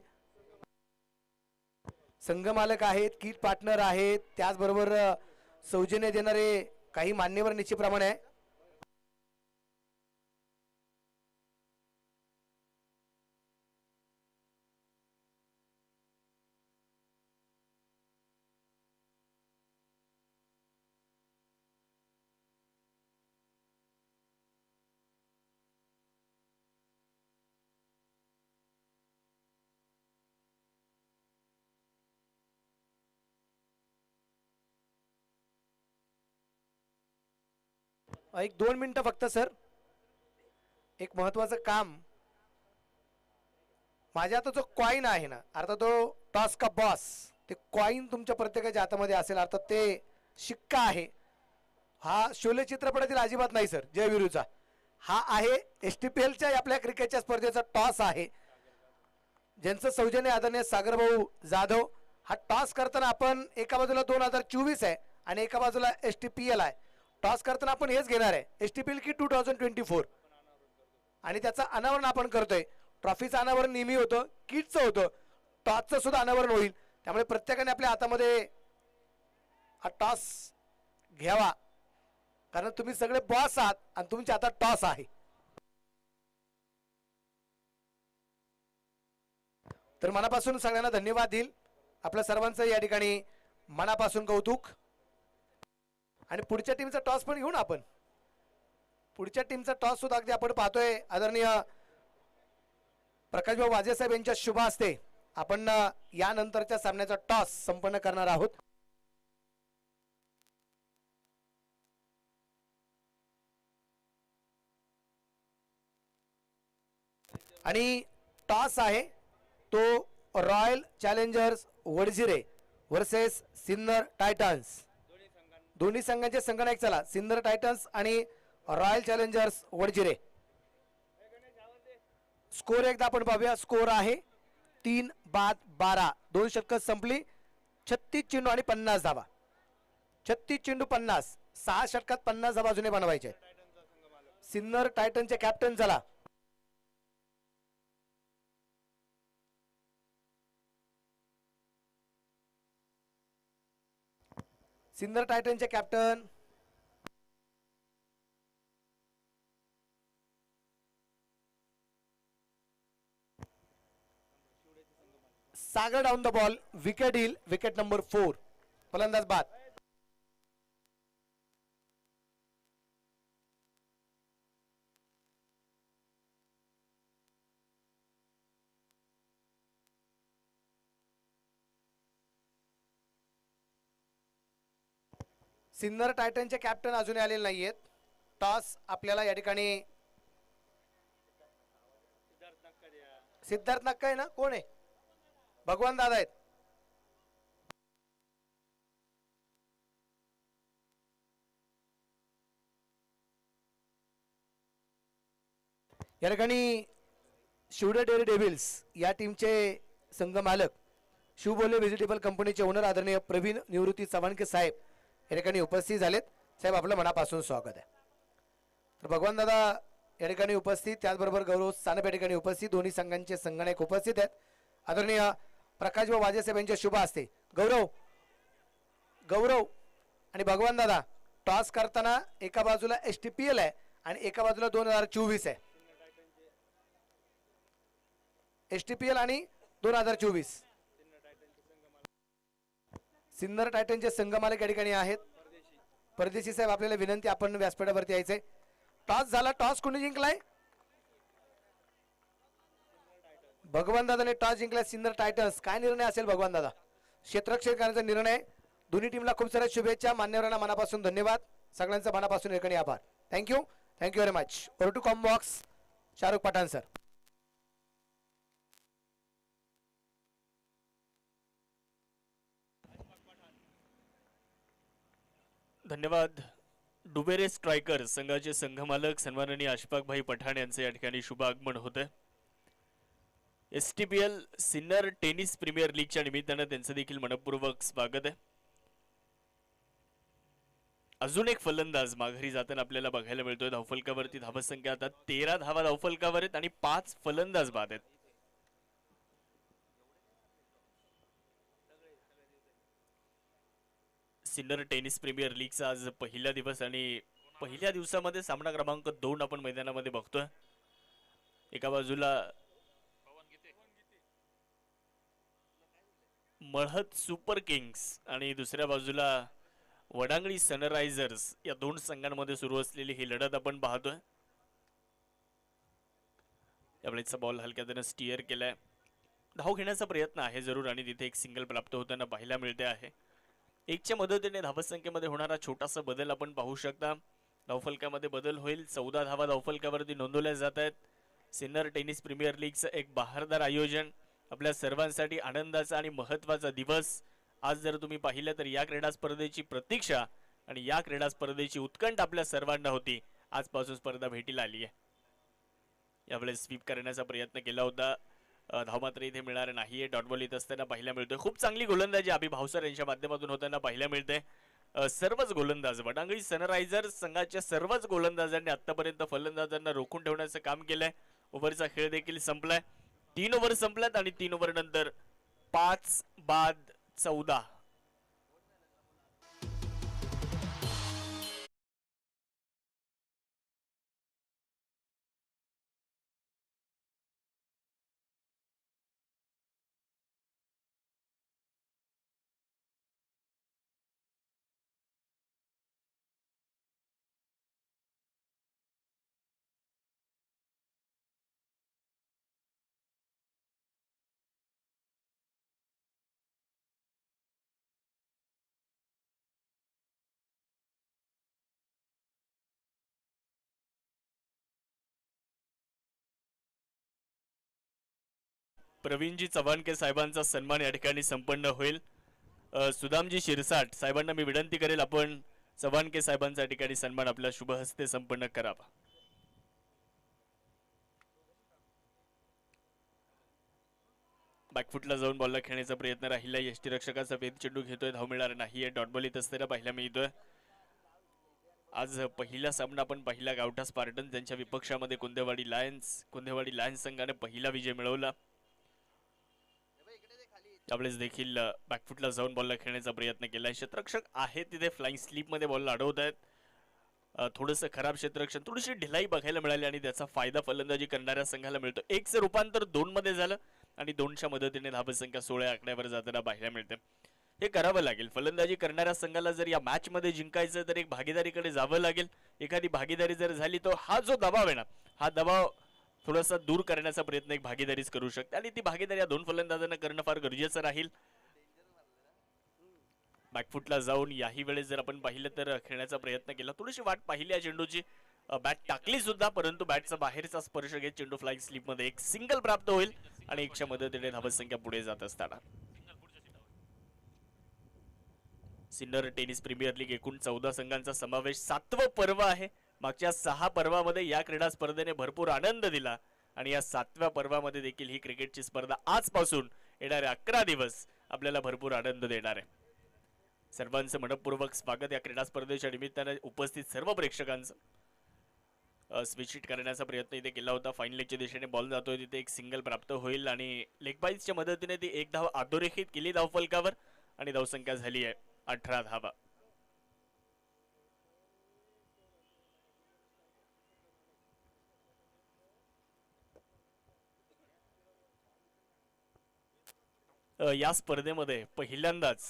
संघ मालक आहेत, किट पार्टनर आहेत, त्याचबरोबर सौजन्य देणारे काही मान्यवर निश्चितप्रमाणे आहे. एक 2 मिनिटं फक्त सर, एक महत्वाचं काम. माझ्या आता जो कॉइन आहे ना, अर्थात तो टॉस का बॉस, ते कॉइन तुमच्या प्रत्येकाच्या हातामध्ये असेल. अर्थात ते शिक्का आहे. हा शोले चित्रपटातील अजिबात नाही सर, जयवीरूचा. हा आहे STPLच्या आपल्या क्रिकेटच्या स्पर्धेचा टॉस आहे, ज्यांचं सौजन्य आदरणीय सागरभाऊ जाधव. हा टॉस करताना आपण एका बाजूला 2024 आहे आणि एका बाजूला STPL आहे. टॉस करताना आपण हेच घेणार आहे, STPL की 2024, आणि त्याचं अनावरण आपण करतोय. ट्रॉफीचं अनावरण नेहमी होतं, किटचं होतं, टॉसचं सुद्धा अनावरण होईल. त्यामुळे प्रत्येकाने आपल्या हातामध्ये हा टॉस घ्यावा, कारण तुम्ही सगळे बॉस आहात आणि तुमच्या हातात टॉस आहे. तर मनापासून सगळ्यांना धन्यवाद देईल. आपल्या सर्वांचं या ठिकाणी मनापासून कौतुक. आणि पुढच्या टीमचा टॉस पण घेऊ ना आपण. पुढच्या टीमचा टॉस सुद्धा अगदी आपण पाहतोय आदरणीय प्रकाशभाऊ वाजे साहेब यांच्या शुभ हस्ते आपण यानंतरच्या सामन्याचा टॉस संपन्न करणार आहोत. आणि टॉस आहे तो royal challengers Wadjire versus Sinnar titans. दोन्ही संघांचे संगणक चला. सिन्नर टायटन्स आणि रॉयल चॅलेंजर्स वडजिरे. स्कोर एकदा आपण पाहूया. स्कोर आहे 3-12. 2 षटक संपली. 36 चेंडू आणि 50 धावा. 36 चेंडू 50. 6 षटकात 50 धावा अजूनही बनवायचे. सिन्नर टायटनचे कॅप्टन चला. सिन्नर टायटनचे captain Sagar down the ball. Wicket hill. Wicket number 4. फलंदाज बाद. सिन्नर टायटनचे कॅप्टन अजूनही आलेले नाहीयेत. टॉस आपल्याला या ठिकाणी सिद्धार्थ नक्का आहे ना. कोण आहे. भगवान दादा आहेत. या ठिकाणी शिवडे डेअरी डेव्हिल्स या टीमचे संघ मालक शिवबोले व्हेजिटेबल कंपनीचे ओनर आदरणीय प्रवीण निवृत्ती चव्हाणके साहेब या ठिकाणी उपस्थित झालेत. साहेब आपलं मनापासून स्वागत आहे. तर भगवान दादा या ठिकाणी उपस्थित. त्याचबरोबर गौरव सानप या ठिकाणी उपस्थित. दोन्ही संघांचे संगणक उपस्थित आहेत. आदरणीय प्रकाशभाऊ वाजे साहेब यांच्या शुभ हस्ते गौरव आणि भगवान दादा टॉस करताना एका बाजूला STPL आहे आणि एका बाजूला 2024 आहे. STPL आणि 2024. सिन्नर टायटनचे संघ मालक या ठिकाणी आहेत. परदेशी साहेब आपल्याला विनंती आपण व्यासपीठावरती यायचंय. टॉस झाला. टॉस कोणी जिंकलाय. भगवान दादाने टॉस जिंकलाय. सिन्नर टायटन्स. काय निर्णय असेल भगवान दादा. क्षेत्ररक्षण करण्याचा निर्णय. दोन्ही टीमला खूप साऱ्या शुभेच्छा. मान्यवरांना मनापासून धन्यवाद. सगळ्यांचा मनापासून ठिकाणी आभार. Thank you very much. Over to comm box Shahrukh Pathan sir. धन्यवाद. डुबेरे स्ट्रायकर संघाचे संघमालक सन्माननीय अशफाक भाई पठाण यांचे या ठिकाणी शुभ आगमन होते. STPL सिन्नर टेनिस प्रीमियर लीगच्या निमित्तानं त्यांचं देखील मनपूर्वक स्वागत आहे. अजून एक फलंदाज माघारी जाताना आपल्याला बघायला मिळतोय. धावफलकावरती धावसंख्या आता 13 धावा धावफलकावर आहेत आणि 5 फलंदाज बाद आहेत. सिन्नर टेनिस प्रीमियर लीगचा आज पहिला दिवस आणि पहिल्या दिवसामध्ये सामना क्रमांक 2 आपण मैदानामध्ये बघतोय. एका बाजूला मळहत सुपर किंग्स आणि दुसऱ्या बाजूला वडांगणी सनरायझर्स या दोन संघांमध्ये सुरू असलेली ही लढत आपण पाहतोय. यावेळेचा बॉल हलक्याने स्टीअर केलाय. धाव घेण्याचा प्रयत्न आहे जरूर आणि तिथे एक सिंगल प्राप्त होताना पाहायला मिळते आहे. एकच्या मदतीने धावसंख्येमध्ये होणारा छोटासा बदल आपण पाहू शकता. धावफलकामध्ये बदल होईल. 14 धावा धावफलकावरती नोंदवल्या जात आहेत. सिन्नर टेनिस प्रीमियर लीगचं एक बहारदार आयोजन. आपल्या सर्वांसाठी आनंदाचा आणि महत्त्वाचा दिवस. आज जर तुम्ही पाहिलं तर या क्रीडा स्पर्धेची प्रतीक्षा आणि या क्रीडा स्पर्धेची उत्कंठ आपल्या सर्वांना होती. आजपासून स्पर्धा भेटीला आली आहे. यावेळेस स्वीप करण्याचा प्रयत्न केला होता. धाव मात्र इथे मिळणार नाहीये. डॉट बॉल येत असताना पाहायला मिळतोय. खूप चांगली गोलंदाजी अभि भावसर यांच्या माध्यमातून होताना पाहायला मिळते. सर्वच गोलंदाज वडांगणी सनरायझर्स संघाच्या सर्वच गोलंदाजांनी आतापर्यंत फलंदाजांना रोखून ठेवण्याचं काम केलंय. ओव्हरचा खेळ देखील संपलाय. 3 ओव्हर संपल्यात आणि 3 ओव्हर नंतर 5 बाद 14. प्रवीणजी चव्हाणके साहेबांचा सन्मान या ठिकाणी संपन्न होईल. सुदामजी शिरसाट साहेबांना मी विनंती करेल आपण चव्हाणके साहेबांचा या ठिकाणी सन्मान आपल्या शुभ हस्ते संपन्न करावा. बॅकफुटला जाऊन बॉलला खेळण्याचा प्रयत्न राहिला. यष्टीरक्षकाचा वेध चेंडू घेतोय, धाव मिळणार नाहीये. डॉट बॉल येत असताना पाहायला मिळतोय. आज पहिला सामना आपण पहिला गावठा स्पार्टन त्यांच्या विपक्षामध्ये कुंदेवाडी लायन्स संघाने पहिला विजय मिळवला. त्यावेळेस देखील बॅकफुटला जाऊन बॉलला खेळण्याचा प्रयत्न केलाय. क्षेत्ररक्षक आहे तिथे फ्लाइंग स्लीप मध्ये बॉलला अडवत आहेत. थोडंसं खराब क्षेत्ररक्षण, थोडीशी ढिलाई बघायला मिळाली आणि त्याचा फायदा फलंदाजी करणाऱ्या संघाला मिळतो. 1चं रूपांतर 2 मध्ये झालं आणि 2च्या मदतीने धावसंख्या 16 आकड्यावर जाताना पाहायला मिळते. हे करावं लागेल. फलंदाजी करणाऱ्या संघाला जर या मॅच मध्ये जिंकायचं तर एक भागीदारीकडे जावं लागेल. एखादी भागीदारी जर झाली तर हा जो दबाव आहे ना, हा दबाव थोडासा दूर करण्याचा प्रयत्न एक भागीदारीच करू शकते आणि ती भागीदारी या 2 फलंदाजांना करणं फार गरजेचं राहील. बॅकफुटला जाऊन याही वेळेस जर आपण पाहिलं तर खेळण्याचा प्रयत्न केला. थोडीशी वाट पाहिली या चेंडूची, बॅट टाकली सुद्धा, परंतु बॅटचा बाहेरचा स्पर्श घेत चेंडू फ्लाइंग स्लिप मध्ये एक सिंगल प्राप्त होईल आणि 1च्या मदतीने धावसंख्या पुढे जात असताना सिन्नर टेनिस प्रीमियर लीग एकूण 14 संघांचा समावेश 7वं पर्व आहे. मागच्या 6 पर्वामध्ये या क्रीडा स्पर्धेने भरपूर आनंद दिला आणि या 7व्या पर्वामध्ये देखील ही क्रिकेटची स्पर्धा आजपासून येणारे 11 दिवस आपल्याला भरपूर आनंद देणार आहे. सर्वांचं मनपूर्वक स्वागत या क्रीडा स्पर्धेच्या निमित्ताने उपस्थित सर्व प्रेक्षकांचं. स्विच हिट करण्याचा प्रयत्न इथे केला होता. फाईन लेगच्या दिशेने बॉल जातोय, तिथे एक सिंगल प्राप्त होईल आणि लेग बाईजच्या मदतीने ती एक धाव अधोरेखित केली धावफलकावर आणि धावसंख्या झाली आहे 18 धावा. या स्पर्धेमध्ये पहिल्यांदाच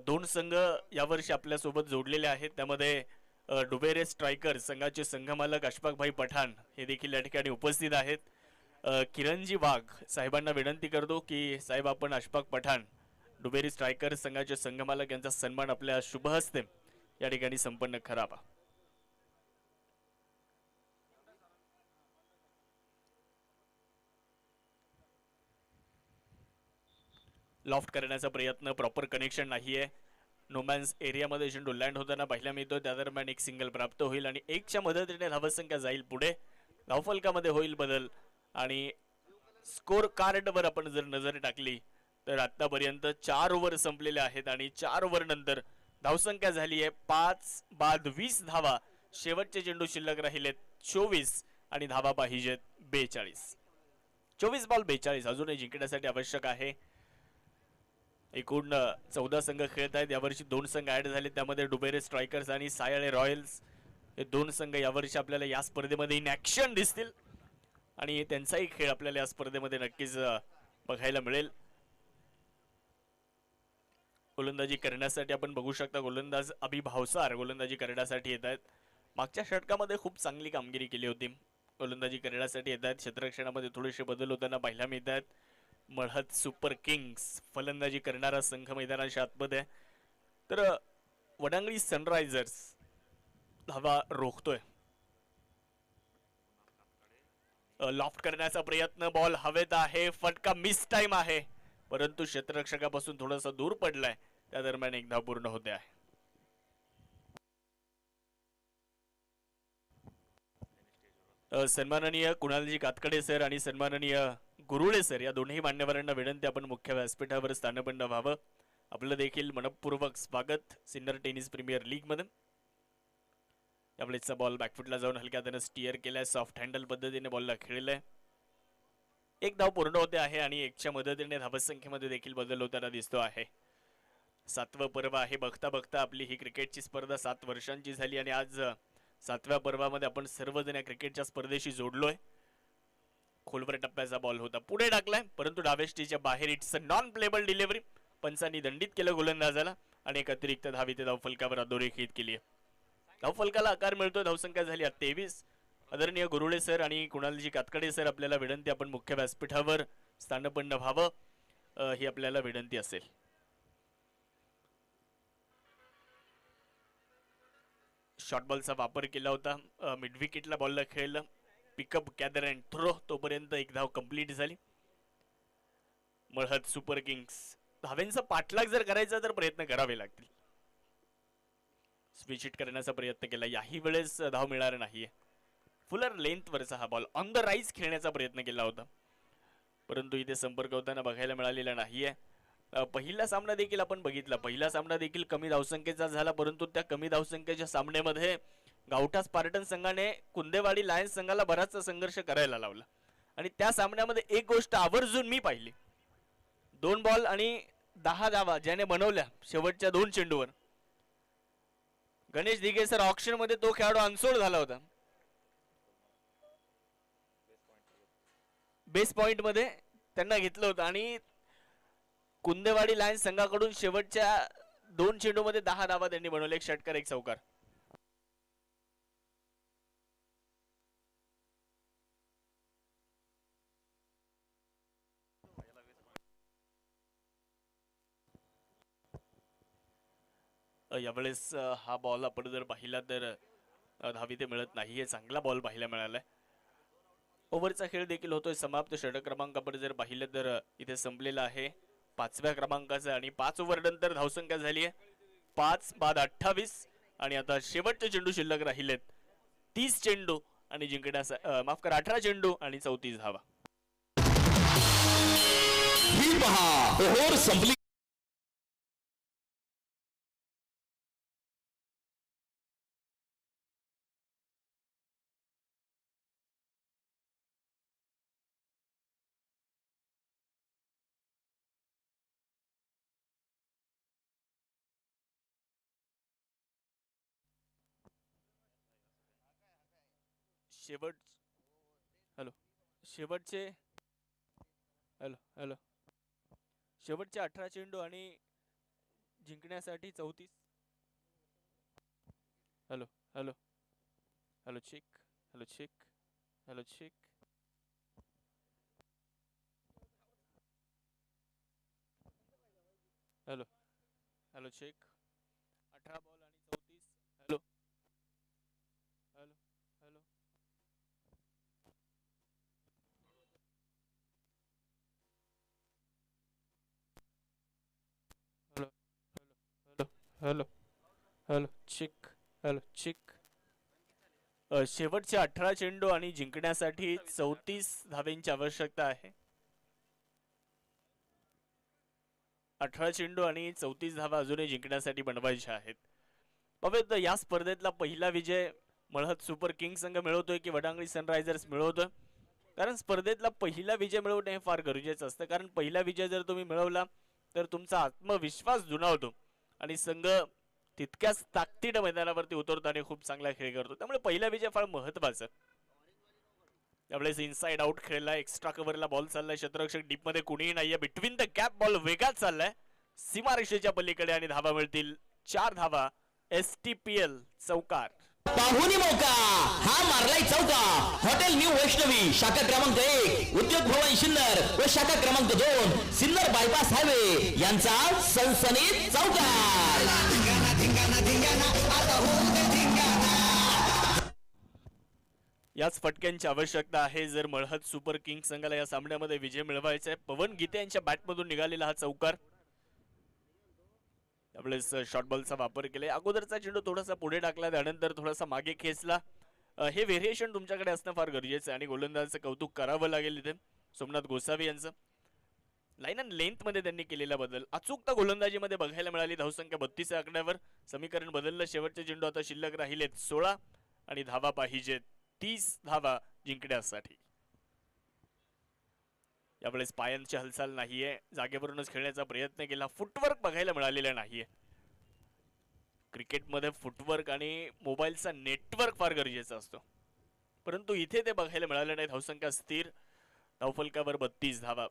2 संघ यावर्षी आपल्या सोबत जोडलेले आहेत. त्यामध्ये डुबेरे स्ट्रायकर संघाचे संघमालक अशफाकभाई पठाण हे देखील या ठिकाणी उपस्थित आहेत. किरणजी वाघ साहेबांना विनंती करतो की साहेब आपण अशफाक पठाण डुबेरी स्ट्रायकर संघाचे संघमालक यांचा सन्मान आपल्या शुभ हस्ते या ठिकाणी संपन्न करावा. लॉफ्ट करण्याचा प्रयत्न, प्रॉपर कनेक्शन नाहीये. नोमॅन्स एरियामध्ये चेंडू लँड होताना पाहायला मिळतो. त्या दरम्यान एक सिंगल प्राप्त होईल आणि 1च्या मदतीने धावसंख्या जाईल पुढे. धावफलकामध्ये होईल बदल आणि स्कोर कार्डवर आपण जर नजर टाकली तर आतापर्यंत 4 ओव्हर संपलेले आहेत आणि 4 ओव्हर नंतर धावसंख्या झाली आहे 5 बाद 20 धावा. शेवटचे चेंडू शिल्लक राहिलेत 24 आणि धावा पाहिजेत 42. 24 बॉल 42 अजूनही जिंकण्यासाठी आवश्यक आहे. एकूण 14 संघ खेळत आहेत. यावर्षी 2 संघ ऍड झाले, त्यामध्ये डुबेरे स्ट्रायकर्स आणि सायळे रॉयल्स हे 2 संघ यावर्षी आपल्याला या स्पर्धेमध्ये इन ऍक्शन दिसतील आणि त्यांचाही खेळ आपल्याला या स्पर्धेमध्ये नक्कीच बघायला मिळेल. गोलंदाजी करण्यासाठी आपण बघू शकता गोलंदाज अभि भावसार गोलंदाजी करण्यासाठी येत आहेत. मागच्या षटकामध्ये खूप चांगली कामगिरी केली होती. गोलंदाजी करण्यासाठी येत आहेत. क्षेत्ररक्षणामध्ये थोडेसे बदल होताना पाहायला मिळत आहेत. मळहत सुपर किंग्स फलंदाजी करणारा संघ मैदानाच्या आतमध्ये, तर वडांगळी सनरायझर्स धावा रोखतोय. लॉफ्ट करण्याचा प्रयत्न, बॉल हवेत आहे, फटका मिस टाइम आहे, परंतु क्षेत्ररक्षकापासून थोडासा दूर पडलाय. त्या दरम्यान एक धाव पूर्ण होते आहे. सन्माननीय कुणालजी कातकडे सर आणि सन्माननीय गुरुळे सर या दोन्ही मान्यवरांना विनंती आपण मुख्य व्यासपीठावर स्थानबद्ध व्हावं. आपलं देखील मनपूर्वक स्वागत सिन्नर टेनिस प्रीमियर लीग मध्ये. यावेळेसचा बॉल बॅकफुटला जाऊन हलक्या हाताने स्टीअर केलाय, सॉफ्ट हँडल पद्धतीने बॉलला खेळलाय. एक धाव पूर्ण होते आहे आणि 1च्या मदतीने धावसंख्येमध्ये देखील बदल होताना दिसतो आहे. 7वं पर्व आहे. बघता बघता आपली ही क्रिकेटची स्पर्धा 7 वर्षांची झाली आणि आज 7व्या पर्वामध्ये आपण सर्वजण या क्रिकेटच्या स्पर्धेशी जोडलोय. खोलवर टप्प्याचा बॉल होता, पुढे टाकलाय, परंतु डावेष्टीच्या बाहेर it's a non playable delivery. पंचांनी दंडित केलं गोलंदाजाला आणि एक अतिरिक्त धाव इथे धावफलकावर अधोरेखित केली आहे. धावफलकाला आकार मिळतोय. धावसंख्या झाली 23. आदरणीय गुरुळे सर आणि कुणालजी कातकडे सर आपल्याला विनंती आपण मुख्य व्यासपीठावर स्थानपन्न व्हावं ही आपल्याला विनंती असेल. शॉर्ट बॉलचा वापर केला होता. मिड विकेटला बॉलला खेळलं. पिकअप गॅदर अँड थ्रो तोपर्यंत एक धाव कंप्लीट झाली. मळहद सुपर किंग्स धावेंचा पाठलाग जर करायचा तर प्रयत्न करावे लागतील. स्विच हिट करण्याचा प्रयत्न केला, याही वेळेस धाव मिळणार नाहीये. फुलर लेंथ वरचा हा बॉल ऑन द राईज खेळण्याचा प्रयत्न केला होता, परंतु इथे संपर्क होताना बघायला मिळालेला नाहीये. पहिला सामना देखील आपण बघितला, पहिला सामना देखील कमी धावसंख्येचा झाला, परंतु त्या कमी धावसंख्येच्या सामन्यामध्ये गावठा स्पार्टन संघाने कुंदेवाडी लायन्स संघाला बराचसा संघर्ष करायला लावला. आणि त्या सामन्यामध्ये एक गोष्ट आवर्जून मी पाहिली, 2 बॉल आणि 10 धावा ज्याने बनवल्या शेवटच्या 2 चेंडूवर. गणेश दिघे सर ऑक्शन मध्ये तो खेळाडू अनसोल्ड झाला होता. बेस पॉइंट मध्ये त्यांना घेतलं होतं आणि कुंदेवाडी लायन्स संघाकडून शेवटच्या 2 चेंडू मध्ये 10 धावा त्यांनी बनवले, 1 षटकार 1 चौकार. यावेळेस हा बॉल आपण जर पाहिला तर धावी ते मिळत नाहीये, चांगला बॉल पाहायला मिळालाय. ओव्हरचा खेळ देखील होतोय समाप्त. षटक क्रमांक आपण जर पाहिलं तर इथे संपलेला आहे 5व्या क्रमांकाचा आणि 5 ओव्हर नंतर धावसंख्या झाली आहे 5 बाद 28 आणि आता शेवटचे चेंडू शिल्लक राहिलेत 30 चेंडू आणि जिंकण्याचा माफ करा 18 चेंडू आणि 34 धावा. ही पहा ओव्हर संपली. शेवट हॅलो शेवटचे हॅलो हॅलो शेवटचे 18 चेंडू आणि जिंकण्यासाठी 34. Hello hello hello check hello check hello check hello hello check 18 ball आणि 34. Hello hello hello hello hello check hello check. शेवटचे 18 चेंडू आणि जिंकण्यासाठी 34 धावेंची आवश्यकता आहे. 18 चेंडू आणि 34 धावा अजूनही जिंकण्यासाठी बनवायच्या आहेत. बघूयात या स्पर्धेतला पहिला विजय मळहद सुपर किंग संघ मिळवतोय की वडांगणी सनरायझर्स मिळवतोय. कारण स्पर्धेतला पहिला विजय मिळवणे हे फार गरजेचं असतं, कारण पहिला विजय जर तुम्ही मिळवला तर तुमचा आत्मविश्वास दुणावतो आणि संघ तितक्याच ताकदीने मैदानावरती उतरतो आणि खूप चांगला खेळ करतो. त्यामुळे पहिला विजय फार महत्वाचा. त्यावेळेस इनसाइड आउट खेळला, एक्स्ट्रा कव्हरला बॉल चाललाय, क्षेत्ररक्षक डीप मध्ये कुणीही नाहीये, बिटवीन द गॅप बॉल वेगात चाललाय सीमारेषेच्या पलीकडे आणि धावा मिळतील 4 धावा. STPL चौकार. पाहुणी मौका हा मारलाय चौका. हॉटेल न्यू वैष्णवी शाखा क्रमांक 1 उद्योग भवन सिन्नर व शाखा क्रमांक 2 सिन्नर बायपास हायवे यांचा सनसनीत चौकार. याच फटक्यांची आवश्यकता आहे जर मळहद सुपर किंग संघाला या सामन्यामध्ये विजय मिळवायचा आहे. पवन गीते यांच्या बॅटमधून निघालेला हा चौकार. त्यावेळेस शॉर्ट बॉलचा वापर केला, अगोदरचा चेंडू थोडासा पुढे टाकला, त्यानंतर थोडासा मागे खेचला. हे व्हेरिएशन तुमच्याकडे असणं फार गरजेचं आहे आणि गोलंदाजाचं कौतुक करावं लागेल इथे सोमनाथ गोसावी यांचं. लाईन अँड लेंथ मध्ये त्यांनी केलेला बदल अचूकता गोलंदाजीमध्ये बघायला मिळाली. धावसंख्या 32 आकड्यावर समीकरण बदललं. शेवटचे चेंडू आता शिल्लक राहिलेत 16 आणि धावा पाहिजेत 30 धावा जिंकण्यासाठी. यावेळेस पायांची हालचाल नाहीये, जागेवरूनच खेळण्याचा प्रयत्न केला, फुटवर्क बघायला मिळालेला नाहीये. क्रिकेटमध्ये फुटवर्क आणि मोबाईलचा नेटवर्क फार गरजेचा असतो, परंतु इथे ते बघायला मिळालं नाही. धावसंख्या स्थिर, धावफलकावर 32 धावा.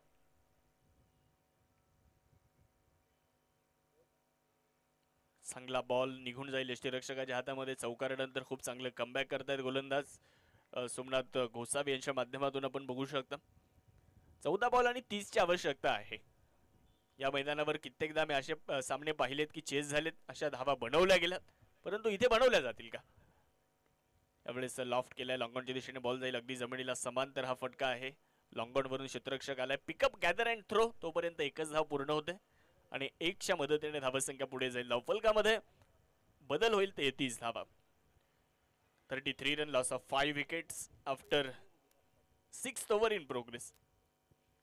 चांगला बॉल निघून जाईल यष्टीरक्षकाच्या हातामध्ये. चौकारानंतर खूप चांगलं कमबॅक करतायत गोलंदाज सोमनाथ गोसावी यांच्या माध्यमातून आपण बघू शकता. 14 बॉल आणि 30 ची आवश्यकता आहे. या मैदानावर कित्येकदा मी असे सामने पाहिलेत की चेस झालेत, अशा धावा बनवल्या गेल्यात, परंतु इथे बनवल्या जातील का? यावेळेस लॉफ्ट केलाय, लॉंगॉनच्या दिशेने बॉल जाईल अगदी जमिनीला समांतर. हा फटका आहे. लॉंगॉन वरून क्षेत्ररक्षक आलाय. Pick up, gather and throw. तोपर्यंत एकच धाव पूर्ण होते आणि 1च्या मदतीने धावसंख्या पुढे जाईल. धावफलकामध्ये बदल होईल 33 धावा. 33 run, loss of 5 wickets after 6th over in progress.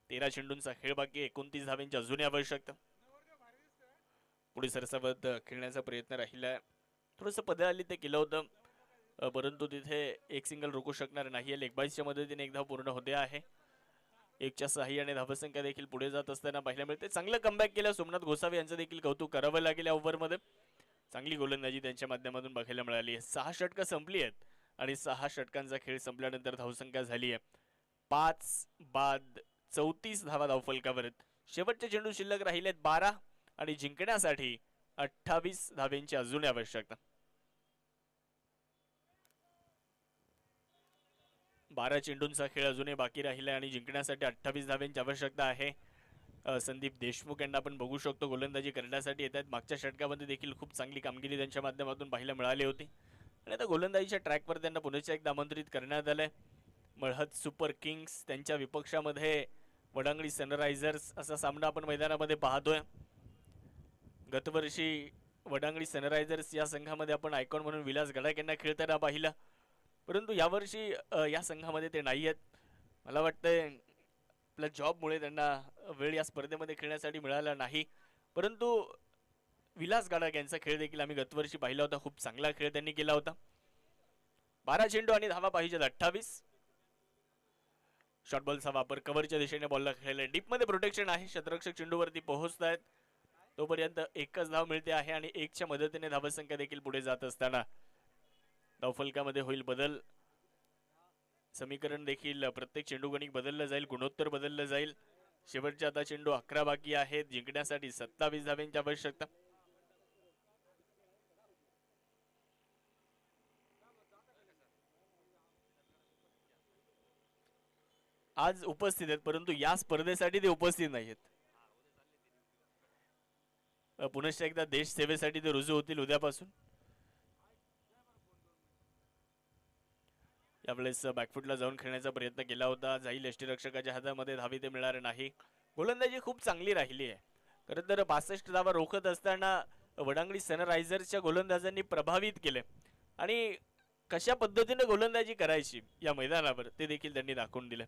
13 चेंडूंचा खेळ बाकी, 29 धावांची अजूनही आवश्यकता. पुढे सरसावत खेळण्याचा प्रयत्न राहिलाय. थोडंसं पदाली ते केलं होतं, परंतु तिथे एक सिंगल रोखू शकणार नाही. लेगबाईसच्या मदतीने एक धाव पूर्ण होते आहे. 1च्या सहाय्याने धावसंख्या देखील पुढे जात असताना पाहायला मिळते. चांगलं कमबॅक केलं सोमनाथ गोसावी यांचं देखील कौतुक करावं लागेल. या ओव्हरमध्ये चांगली गोलंदाजी त्यांच्या माध्यमातून बघायला मिळाली. 6 षटकं संपली आहेत आणि 6 षटकांचा खेळ संपल्यानंतर धावसंख्या झाली आहे 5 बाद 34 धावा धावफलकावर आहेत. शेवटचे चेंडू शिल्लक राहिलेत 12 आणि जिंकण्यासाठी 28 धावेंची अजून आवश्यकता. 12 चेंडूंचा खेळ अजूनही बाकी राहिला आणि जिंकण्यासाठी 28 धावेंची आवश्यकता आहे. संदीप देशमुख यांना आपण बघू शकतो गोलंदाजी करण्यासाठी येत आहेत. मागच्या षटकामध्ये देखील खूप चांगली कामगिरी त्यांच्या माध्यमातून पाहायला मिळाली होती आणि आता गोलंदाजीच्या ट्रॅकवर त्यांना पुन्हा एकदा आमंत्रित करण्यात आलंय. मळहद सुपर किंग्स त्यांच्या विपक्षामध्ये वडांगणी सनरायझर्स असा सामना आपण मैदानामध्ये पाहतोय. गतवर्षी वडांगणी सनरायझर्स या संघामध्ये आपण आयकॉन म्हणून विलास गडाख यांना खेळताना पाहिलं, परंतु यावर्षी या संघामध्ये ते नाही आहेत. मला वाटतंय आपल्या जॉबमुळे त्यांना वेळ या स्पर्धेमध्ये खेळण्यासाठी मिळाला नाही, परंतु विलास गडाख यांचा खेळ देखील आम्ही गतवर्षी पाहिला होता. खूप चांगला खेळ त्यांनी केला होता. 12 चेंडू आणि धावा पाहिजेत 28. शॉर्ट बॉलचा वापर, कव्हरच्या दिशेने बॉलला खेळले. डीप मध्ये प्रोटेक्शन आहे, क्षेत्ररक्षक चेंडूवरती पोहोचतायत. तोपर्यंत एकच धाव मिळते आहे आणि 1च्या मदतीने धावसंख्या देखील पुढे जात असताना धावफलकामध्ये होईल बदल. समीकरण देखील प्रत्येक चेंडू गणिक बदललं जाईल, गुणोत्तर बदललं जाईल. शेवटचे आता चेंडू 11 बाकी आहेत. जिंकण्यासाठी 27 धावांची आवश्यकता. आज उपस्थित आहेत परंतु या स्पर्धेसाठी ते उपस्थित नाहीत. पुनश्च एकदा देश सेवेसाठी ते रुजू होतील उद्यापासून. यावेळेस बॅकफुटला जाऊन खेळण्याचा प्रयत्न केला होता, जाईल यष्टीरक्षकाच्या हातामध्ये, धावी ते मिळणार नाही. गोलंदाजी खूप चांगली राहिली आहे. खरं तर 62 धावा रोखत असताना वडांगणी सनरायझर्सच्या गोलंदाजांनी प्रभावित केले आणि कशा पद्धतीने गोलंदाजी करायची या मैदानावर ते देखील त्यांनी दाखवून दिले.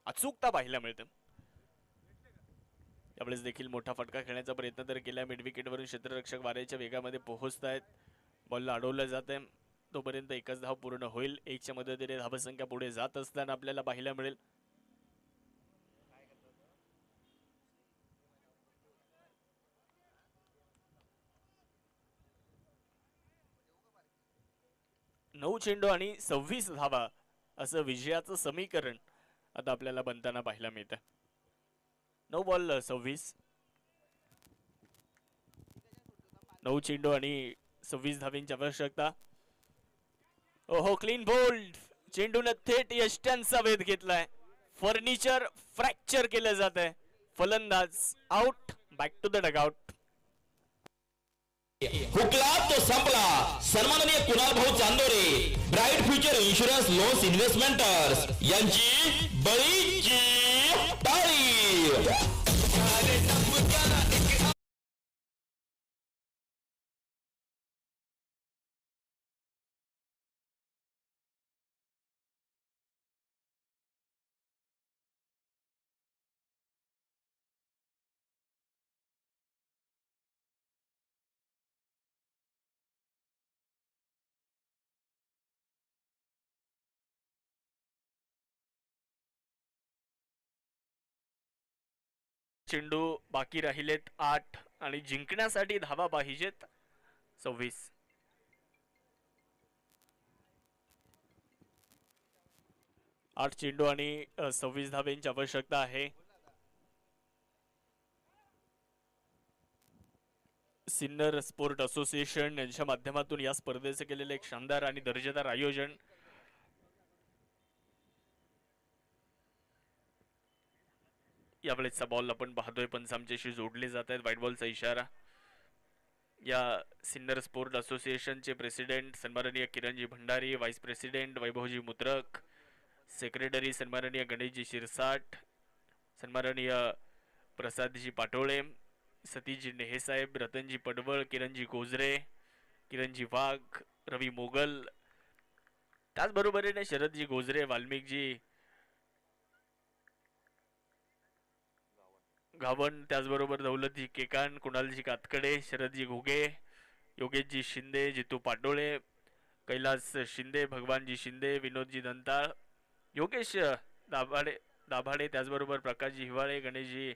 अचूकता पाहायला मिळते. यावेळेस देखील मोठा फटका खेळण्याचा प्रयत्न तर केला. मिड विकेटवरून क्षेत्ररक्षक वाऱ्याच्या वेगामध्ये पोहोचतायत. बॉलला अडवलं जात आहे. तोपर्यंत एकच धाव पूर्ण होईल. 1च्या मदतीने धावसंख्या पुढे जात असताना आपल्याला पाहायला मिळेल. नऊ चेंडू आणि 26 धावा असं विजयाचं समीकरण आता आपल्याला बनताना पाहायला मिळतं. 9 बॉल 26, 9 चेंडू आणि 26 धावांची आवश्यकता. ओहो, क्लीन बोल्ड. चेंडूने थेट यष्ट्यांचा वेध घेतलाय. फर्निचर फ्रॅक्चर केलं जात आहे. फलंदाज out. Back to the dugout. हुकला तो संपला. सन्माननीय Kunal Bhau Chandore, bright future insurance loans investments यांची बळीची टाळी. चेंडू बाकी राहिलेत 8 आणि जिंकण्यासाठी धावा पाहिजेत 26. 8 चेंडू आणि 26 धावांची आवश्यकता आहे. सिन्नर स्पोर्ट असोसिएशन यांच्या माध्यमातून या स्पर्धेचे केलेले एक शानदार आणि दर्जेदार आयोजन. यावेळेसचा बॉल आपण पाहतोय, पंच आमच्याशी जोडले जात आहेत. व्हाईट बॉलचा इशारा. या सिन्नर स्पोर्ट असोसिएशनचे प्रेसिडेंट सन्माननीय किरणजी भंडारी, व्हाईस प्रेसिडेंट वैभवजी मुद्रक, सेक्रेटरी सन्माननीय गणेशजी शिरसाट, सन्माननीय प्रसादजी पाटोळे, सतीशजी नेहेसाहेब, रतनजी पडवळ, किरणजी गोजरे, किरणजी वाघ, रवी मोगल, त्याचबरोबरीने शरदजी गोजरे, वाल्मिकजी गावन, त्याचबरोबर दौलतजी केकान, कुणालजी कातकडे, शरदजी घुगे, योगेशजी शिंदे, जितू पाटोळे, कैलास शिंदे, भगवानजी शिंदे, विनोदजी दंताळ, योगेश दाभाडे दाभाडे, त्याचबरोबर प्रकाशजी हिवाळे, गणेशजी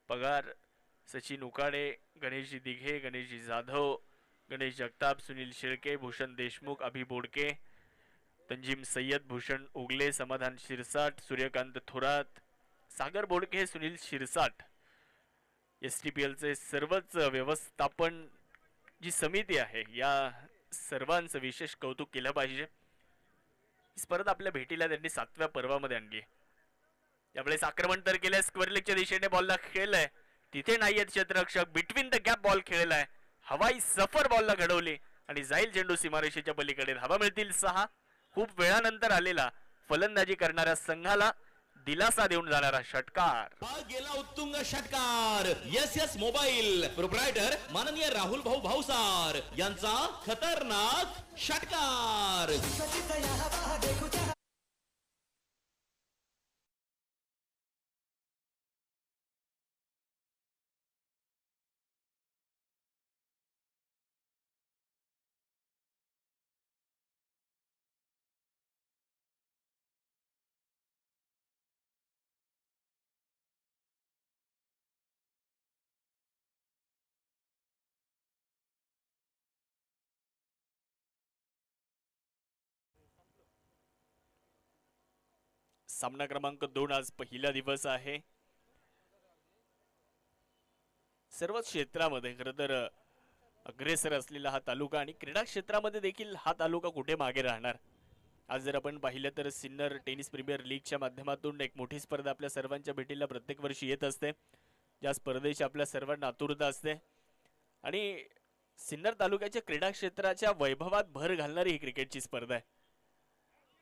पगार, सचिन उकाडे, गणेशजी दिघे, गणेशजी जाधव, गणेश जगताप, सुनील शेळके, भूषण देशमुख, अभि बोडके, तंजीम सय्यद, भूषण उगले, समाधान शिरसाट, सूर्यकांत थोरात, सागर बोडके, सुनील शिरसाट, STPLचे सर्वच व्यवस्थापन जी समिती आहे या सर्वांचं विशेष कौतुक केलं पाहिजे. स्पर्धा आपल्या भेटीला त्यांनी 7व्या पर्वामध्ये आणली. यावेळेस आक्रमण तर केलंय, स्क्वेअर लेगच्या दिशेने बॉलला खेळलाय, तिथे नाहीयेत क्षेत्ररक्षक, बिटवीन द गॅप बॉल खेळलाय, हवाई सफर बॉलला घडवली आणि जाईल चेंडू सीमारेषेच्या पलीकडे. धावा मिळतील 6. खूप वेळानंतर आलेला फलंदाजी करणाऱ्या संघाला दिलासा देऊन जाणारा षटकार. हा गेला उत्तुंग षटकार. एस मोबाईल प्रोप्रायटर माननीय राहुल भाऊ भाऊसार यांचा खतरनाक षटकार. सामना क्रमांक 2 आज पहिला दिवस आहे. सर्वच क्षेत्रामध्ये खरं तर अग्रेसर असलेला हा तालुका आणि क्रीडा क्षेत्रामध्ये देखील हा तालुका कुठे मागे राहणार. आज जर आपण पाहिलं तर सिन्नर टेनिस प्रीमियर लीगच्या माध्यमातून एक मोठी स्पर्धा आपल्या सर्वांच्या भेटीला प्रत्येक वर्षी येत असते. ज्या स्पर्धेची आपल्या सर्वांना आतुरता असते आणि सिन्नर तालुक्याच्या क्रीडा क्षेत्राच्या वैभवात भर घालणारी ही क्रिकेटची स्पर्धा आहे.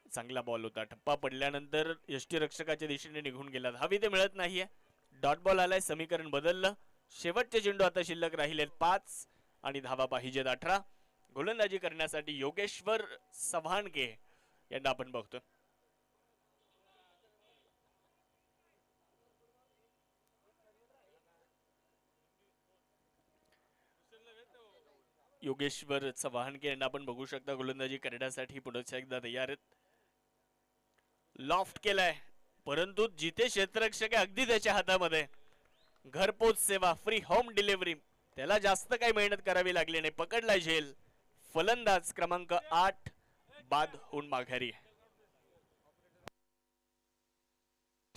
चांगला बॉल होता, टप्पा पडल्यानंतर यष्टीरक्षकाच्या दिशेने निघून गेला, धाव इथे मिळत नाहीये. डॉट बॉल आलाय, समीकरण बदललं. शेवटचे चेंडू आता शिल्लक राहिलेत 5 आणि धावा पाहिजेत 18. गोलंदाजी करण्यासाठी योगेश्वर चव्हाणके यांना आपण बघतोय. योगेश्वर चव्हाणके यांना आपण बघू शकता गोलंदाजी करण्यासाठी पुढच्या एकदा तयार आहेत. लॉफ्ट केलाय, परंतु जिथे क्षेत्ररक्षक आहे अगदी त्याच्या हातामध्ये. घरपोच सेवा, फ्री होम डिलिव्हरी, त्याला जास्त काही मेहनत करावी लागली नाही. पकडला झेल. फलंदाज क्रमांक 8 बाद होऊन माघारी.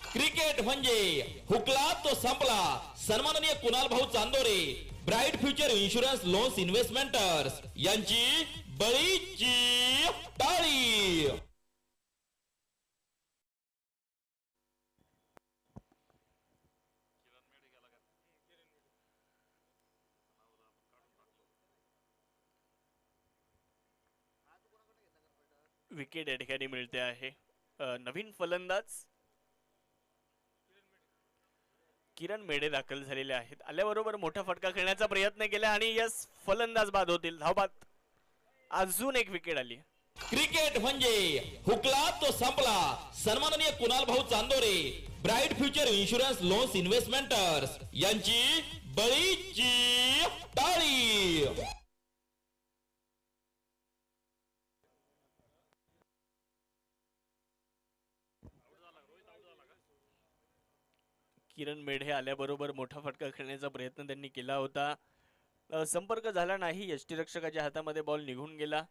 क्रिकेट म्हणजे हुकला तो संपला. सन्माननीय Kunal Bhau Chandore, bright future insurance loans investments यांची बळीची टाळी. विकेट या ठिकाणी मिळते आहे. नवीन फलंदाज किरण मेढे दाखल झालेले आहेत. आल्याबरोबर मोठा फटका खेळण्याचा प्रयत्न केला आणि यस, फलंदाज बाद होतील. धावबाद. अजून एक विकेट आली. क्रिकेट म्हणजे हुकला तो संपला. सन्माननीय Kunal Bhau Chandore, bright future insurance loans investments यांची बळीची टाळी. किरण मेढे आल्याबरोबर मोठा फटका खेळण्याचा प्रयत्न त्यांनी केला होता. संपर्क झाला नाही. यष्टीरक्षकाच्या हातामध्ये बॉल निघून गेला.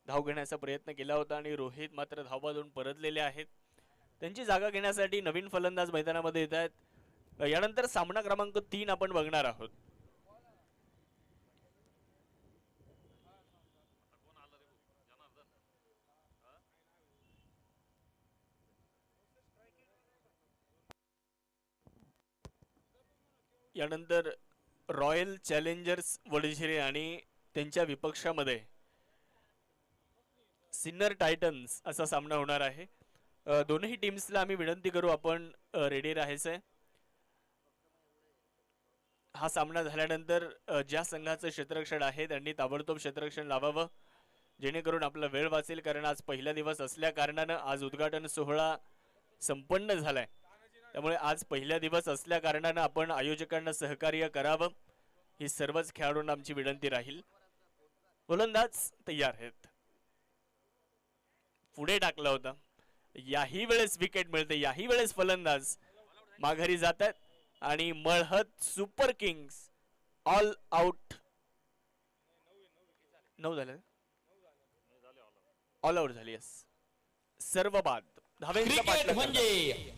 धाव घेण्याचा प्रयत्न केला होता आणि रोहित मात्र धावबादून परतलेले आहेत. त्यांची जागा घेण्यासाठी नवीन फलंदाज मैदानामध्ये येत आहेत. यानंतर सामना क्रमांक 3 आपण बघणार आहोत. यानंतर रॉयल चॅलेंजर्स वडझिरे आणि त्यांच्या विपक्षामध्ये सिन्नर टायटन्स असा सामना होणार आहे. दोन्ही टीम्सला आम्ही विनंती करू आपण रेडी राहायचंय. हा सामना झाल्यानंतर ज्या संघाचं क्षेत्ररक्षण आहे त्यांनी ताबडतोब क्षेत्ररक्षण लावावं, जेणेकरून आपला वेळ वाचेल. कारण आज पहिला दिवस असल्या कारणानं आज उद्घाटन सोहळा संपन्न झालाय, त्यामुळे आज पहिला दिवस असल्या कारणानं आपण आयोजकांना सहकार्य करावं ही सर्वच खेळाडूंना आमची विनंती राहील. गोलंदाज तयार आहेत. पुढे टाकला होता, याही वेळेस विकेट मिळते, याही वेळेस फलंदाज माघारी जातात आणि मळहत सुपर किंग्स ऑल आउट. 9 झाले, ऑल आउट झाली. सर्व बाद धावेंचा क्रिकेट पाठलाग म्हणजे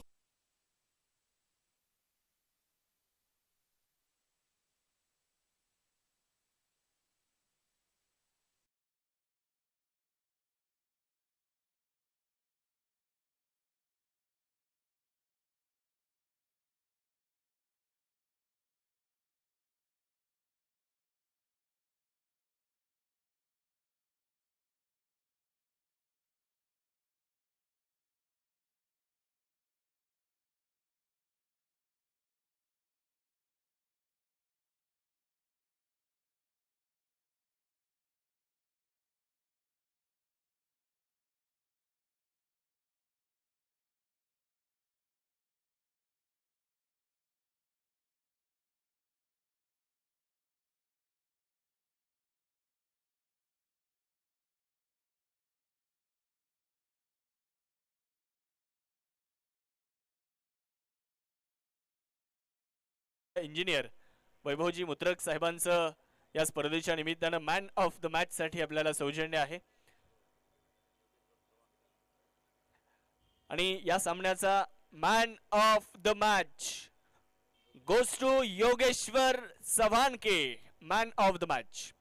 इंजिनियर वैभवजी मुत्रक साहेबांचं या स्पर्धेच्या निमित्तानं मॅन ऑफ द मॅच साठी आपल्याला सौजन्य आहे. आणि या सामन्याचा man of the match goes to Yogeshwar Chavanke. Man of the match.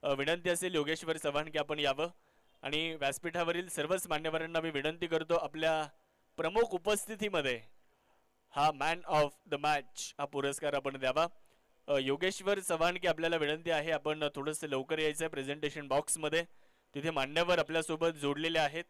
विनंती असेल योगेश्वर चव्हाणके आपण यावं आणि व्यासपीठावरील सर्वच मान्यवरांना मी विनंती करतो आपल्या प्रमुख उपस्थितीमध्ये हा मॅन ऑफ द मॅच हा पुरस्कार आपण द्यावा. योगेश्वर चव्हाणके आपल्याला विनंती आहे आपण थोडंसं लवकर यायचं आहे प्रेझेंटेशन बॉक्स मध्ये. तिथे मान्यवर आपल्यासोबत जोडलेले आहेत.